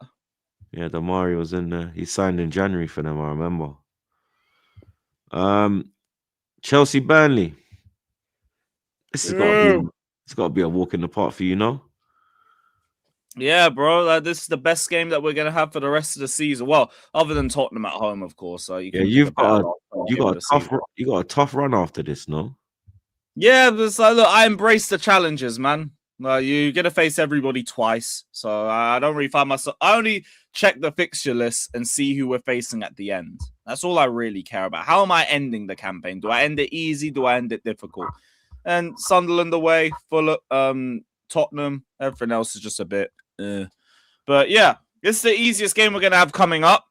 Yeah, Damari was in there. He signed in January for them, I remember. Chelsea Burnley. This has got to be a walk in the park for you, no? Yeah, bro. This is the best game that we're gonna have for the rest of the season. Well, other than Tottenham at home, of course. So you've got a tough run after this, no? Yeah, but look, I embrace the challenges, man. You're gonna face everybody twice, so I don't really find myself. I only check the fixture list and see who we're facing at the end. That's all I really care about. How am I ending the campaign? Do I end it easy? Do I end it difficult? And Sunderland away, Fulham, Tottenham, everything else is just a bit. But yeah, this is the easiest game we're gonna have coming up.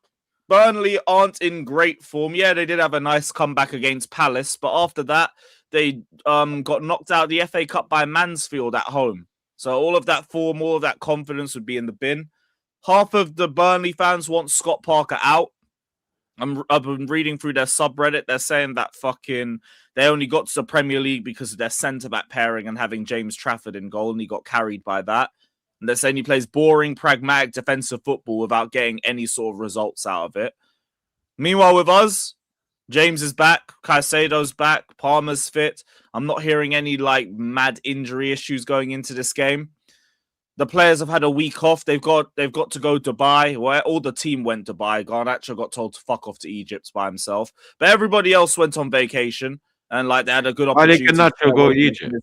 Burnley aren't in great form. Yeah, they did have a nice comeback against Palace, but after that, they got knocked out of the FA Cup by Mansfield at home. So all of that form, all of that confidence would be in the bin. Half of the Burnley fans want Scott Parker out. I've been reading through their subreddit. They're saying that they only got to the Premier League because of their centre-back pairing and having James Trafford in goal, and he got carried by that. And they're saying he plays boring, pragmatic defensive football without getting any sort of results out of it. Meanwhile, with us, James is back, Caicedo's back, Palmer's fit. I'm not hearing any mad injury issues going into this game. The players have had a week off. They've got to go Dubai. Where all the team went Dubai. Garnacho got told to fuck off to Egypt by himself. But everybody else went on vacation and they had a good opportunity. Why did Garnacho go to Egypt?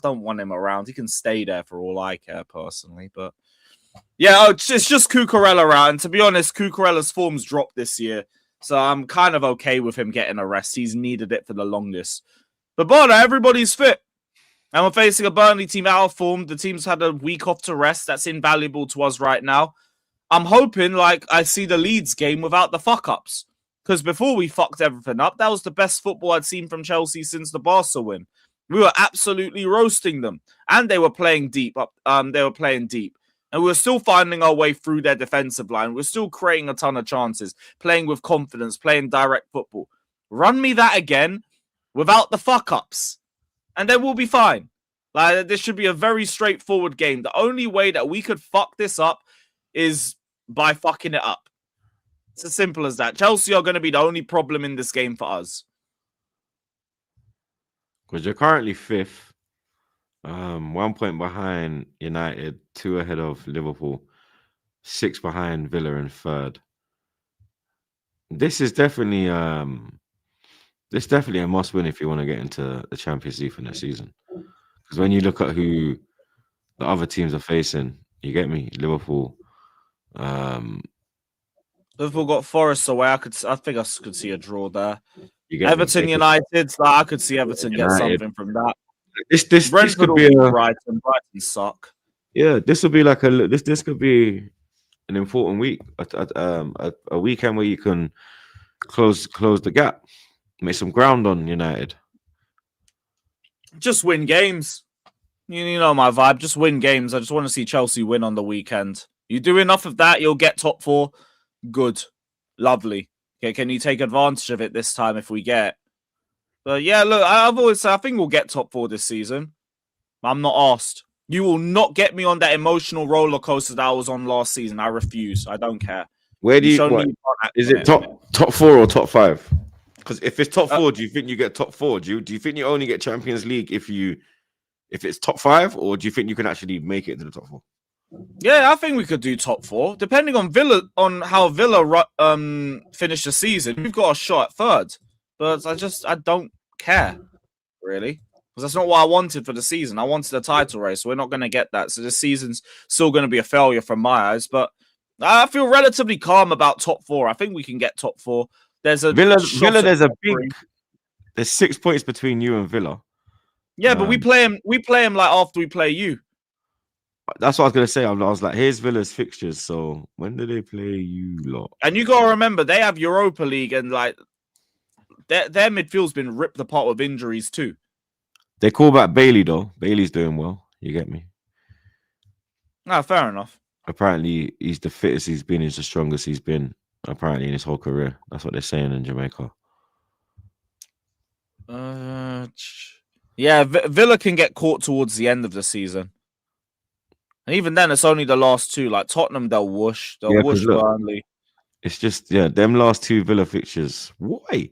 Don't want him around. He can stay there for all I care personally. But yeah, it's just Cucurella out. And to be honest, Cucurella's form's dropped this year. So I'm kind of okay with him getting a rest. He's needed it for the longest. But Barda, everybody's fit. And we're facing a Burnley team out of form. The team's had a week off to rest. That's invaluable to us right now. I'm hoping I see the Leeds game without the fuck-ups. Because before we fucked everything up, that was the best football I'd seen from Chelsea since the Barca win. We were absolutely roasting them. And they were playing deep. And we were still finding our way through their defensive line. We're still creating a ton of chances. Playing with confidence. Playing direct football. Run me that again without the fuck-ups. And then we'll be fine. This should be a very straightforward game. The only way that we could fuck this up is by fucking it up. It's as simple as that. Chelsea are going to be the only problem in this game for us. Because you're currently 5th. 1 point behind United, 2 ahead of Liverpool, 6 behind Villa in 3rd. This is definitely a must win if you want to get into the Champions League for next season. Because when you look at who the other teams are facing, you get me, Liverpool. Liverpool got Forest away. I think I could see a draw there. Everton United, I could see Everton get something from that. This could be Brighton suck. Yeah, this will be this could be an important week, a weekend where you can close the gap. Make some ground on United. Just win games. You know my vibe. Just win games. I just want to see Chelsea win on the weekend. You do enough of that, you'll get top 4. Good. Lovely. Okay, can you take advantage of it this time if we get? But yeah, look, I've always said I think we'll get top 4 this season. I'm not asked. You will not get me on that emotional roller coaster that I was on last season. I refuse. I don't care. Where do you? Is it top 4 or top 5? Because if it's top 4, do you think you get top 4? Do you think you only get Champions League if it's top 5, or do you think you can actually make it to the top 4? Yeah, I think we could do top 4, depending on how Villa finish the season. We've got a shot at 3rd, but I don't care really, because that's not what I wanted for the season. I wanted a title race. We're not going to get that, so this season's still going to be a failure from my eyes. But I feel relatively calm about top 4. I think we can get top 4. There's a Villa. There's 6 points between you and Villa. Yeah, but we play him after we play you. That's what I was gonna say. I was like, here's Villa's fixtures. So when do they play you lot? And you gotta remember, they have Europa League, and their midfield's been ripped apart with injuries too. They call back Bailey though. Bailey's doing well. You get me? No, fair enough. Apparently, he's the fittest he's been. He's the strongest he's been. Apparently, in his whole career. That's what they're saying in Jamaica. Yeah, Villa can get caught towards the end of the season. And even then, it's only the last 2. Like Tottenham, they'll whoosh. They'll whoosh Burnley. It's just, them last 2 Villa fixtures. Why?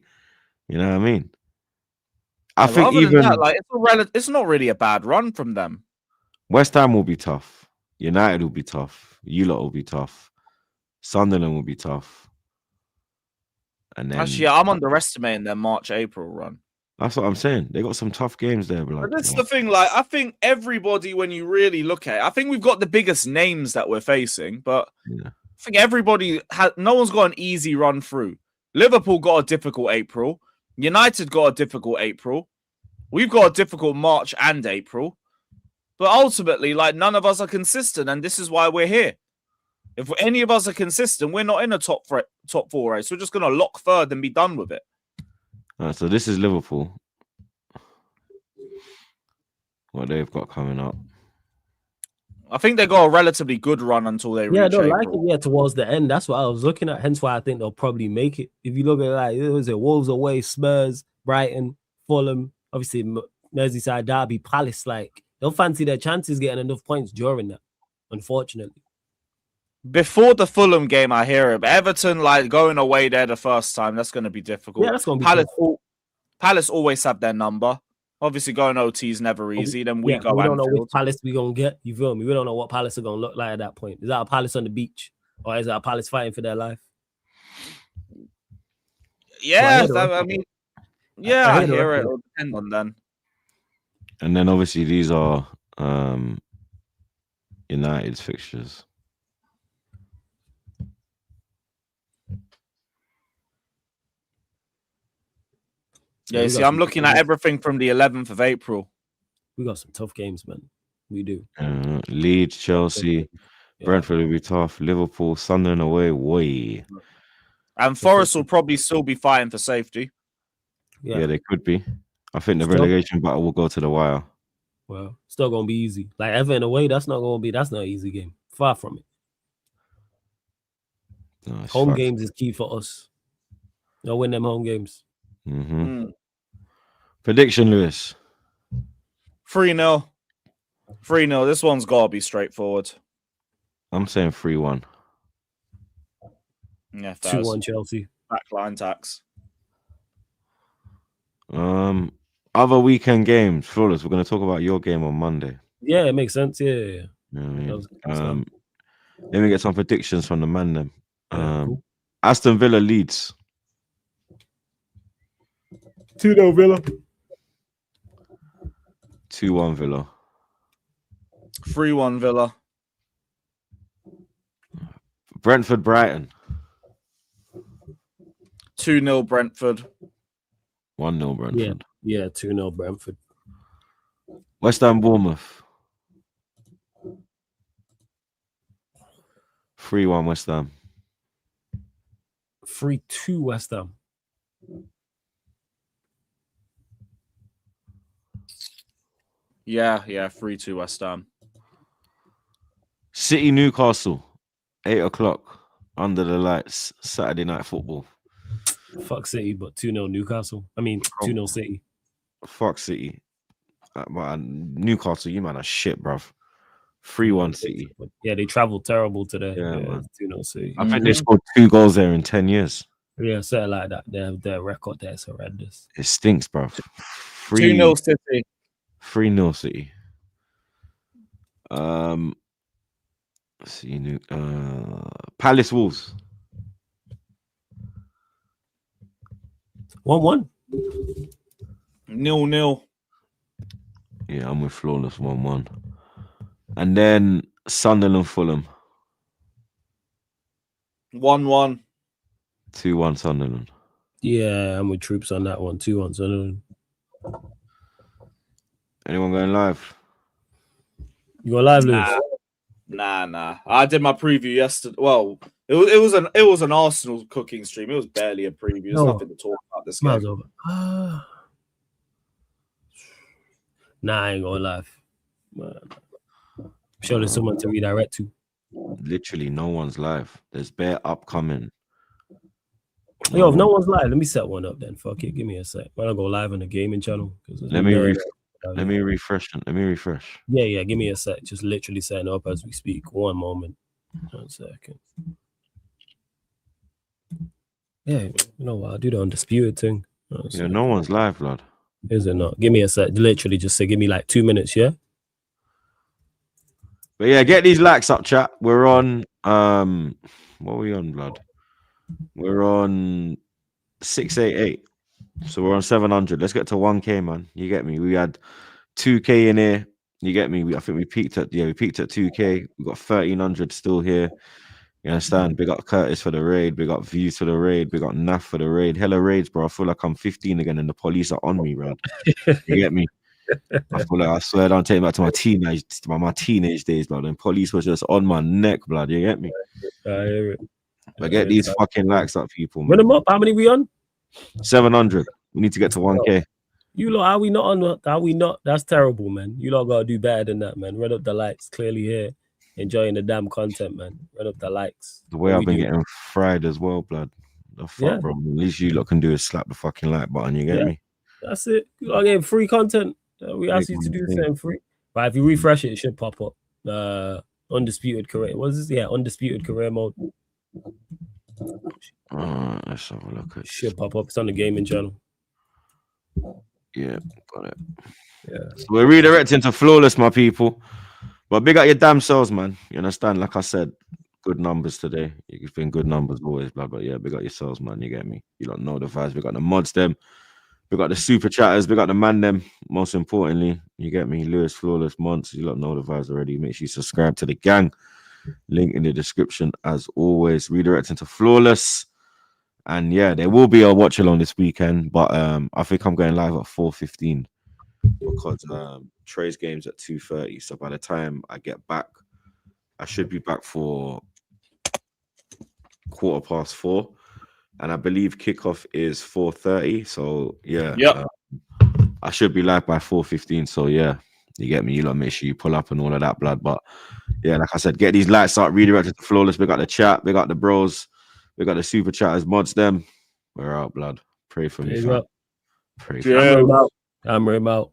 You know what I mean? I think even... That, it's not really a bad run from them. West Ham will be tough. United will be tough. You lot will be tough. Sunderland will be tough. And then... Actually, I'm underestimating their March-April run. That's what I'm saying. They got some tough games there. But that's the thing. I think everybody, when you really look at it, I think we've got the biggest names that we're facing. But I think everybody no one's got an easy run through. Liverpool got a difficult April. United got a difficult April. We've got a difficult March and April. But ultimately, none of us are consistent, and this is why we're here. If any of us are consistent, we're not in a top 4 race. We're just going to lock 3rd and be done with it. So this is Liverpool. what they've got coming up. I think they got a relatively good run until they Yeah, I reach don't like April. it. Yeah, towards the end. That's what I was looking at. Hence why I think they'll probably make it. If you look at like, it was Wolves away, Spurs, Brighton, Fulham, obviously Merseyside Derby, Palace. Like they'll fancy their chances getting enough points during that. Unfortunately, Before the Fulham game, I hear it. But Everton, like going away there the first time, that's going to be difficult. yeah, that's gonna be Palace, tough. Palace always have their number. Obviously, going OT is never easy. Then we Yeah, go we don't know Anfield. which Palace we gonna get. You feel me? We don't know what Palace are gonna look like at that point. Is that a Palace on the beach, or is that a Palace fighting for their life? Yeah, Well, I mean, yeah, I hear it. it. It'll depend on then. And then obviously these are United's fixtures. Yeah, we you see, got I'm some looking tough at games. everything from the 11th of April. We got some tough games, man. We do. Leeds, Chelsea, Yeah. Brentford will be tough. Liverpool, Sunderland away, way. And Forest will probably still be fighting for safety. Yeah, they could be. I think the Still- relegation battle will go to the wire. Well, still gonna be easy. Like Everton away, that's not an easy game. Far from it. No, it's Home fact. games is key for us. They'll win them home games. Mhm. Prediction, Lewis. 3-0. 3-0. This one's got to be straightforward. I'm saying 3-1. Yeah, 2-1 Chelsea. backline tax. Other weekend games, Flawless. We're going to talk about your game on Monday. Yeah, it makes sense. Yeah. You know what I That was mean? Let me get some predictions from the man then. Cool. Aston Villa Leeds. 2-0 Villa. 2-1 Villa. 3-1 Villa. Brentford Brighton. 2-0 Brentford. 1-0 Brentford. Yeah, 2-0 Brentford. West Ham Bournemouth. 3-1 West Ham. 3-2 West Ham. Yeah, 3-2 West Ham. City Newcastle. 8 o'clock. Under the lights. Saturday night football. Fuck City, but 2-0 Newcastle. I mean, 2-0 City. Fuck City. Newcastle, you man are shit, bruv. 3-1 City. Yeah, they traveled terrible today. Yeah, Yeah, man. 2-0 City. I think they scored 2 goals there in 10 years. Yeah, something like that. Their record there is horrendous. It stinks, bruv. 2-0 City. 3-0 City. See, Palace Wolves. 1-1. 0-0. Yeah, I'm with Flawless 1-1. And then Sunderland Fulham. 1-1. 2-1 Sunderland. Yeah, I'm with Troopz on that one. 2-1 Sunderland. Anyone going live? You go live, Lewis? Nah. I did my preview yesterday. Well, it was an Arsenal cooking stream. It was barely a preview. There's No. nothing to talk about this Miles game. over. Nah, I ain't going live. Man. I'm sure there's someone to redirect to. Literally, no one's live. There's bare upcoming. Yo, if no one's live, let me set one up then. Fuck it. Give me a sec. Why don't I go live on the gaming channel? Let me refresh. Yeah. Give me a sec. Just literally setting up as we speak. One moment. 1 second. Yeah, you know what? I'll do the undisputed thing. Yeah, no one's live, blood. Is it not? Give me a sec. Literally just say, give me like 2 minutes, yeah? But yeah, get these likes up, chat. We're on what are we on, blood? We're on 688. So we're on 700. Let's get to 1K, man. You get me? We had 2K in here. You get me? I think we peaked at 2K. We got 1300 still here. You understand? Big up Curtis for the raid. Big up Views for the raid. Big up Naf for the raid. Hella raids, bro. I feel like I'm 15 again and the police are on me, bro. You get me? I feel like I swear I don't take me back to my teenage days, bro. And police was just on my neck, blood. You get me? I hear it. But get these fucking likes up, people, Run man. them up. How many we on? 700. We need to get to 1K. You lot, how we not on? How we not? That's terrible, man. You lot gotta do better than that, man. Run up the likes. Clearly here, enjoying the damn content, man. Run up the likes. The way What I've we been do. getting fried as well, blood. The fuck, Yeah. bro. At least you lot can do is slap the fucking like button. You get Yeah. me? That's it. You gotta get free content. We ask you to do the same free. But if you refresh it, it should pop up. Undisputed career. What is this? Yeah, undisputed career mode. Let's have a look at Should pop up. It's on the gaming channel. Yeah, got it. Yeah. So we're redirecting to Flawless, my people. But big up your damn selves, man. You understand? Like I said, good numbers today. You've been good numbers always, blah, but yeah, big up yourselves, man. You get me? You don't know the vibes. We got the mods, them. We got the super chatters. We got the man, them. Most importantly, you get me? Lewis, Flawless, Monts. You don't know the vibes already. Make sure you subscribe to the gang. Link in the description, as always. Redirecting to Flawless. And yeah, there will be a watch along this weekend, but I think I'm going live at 4:15 because Trey's game's at 2:30. So by the time I get back, I should be back for 4:15, and I believe kickoff is 4:30. So yeah, I should be live by 4:15. So yeah, you get me. You lot make sure you pull up and all of that blood. But yeah, like I said, get these lights up. Redirected to Flawless. We got the chat. We got the bros. We got the super chatters, mods them. We're out, blood. Pray for me, fam. Pray for me. I'm out.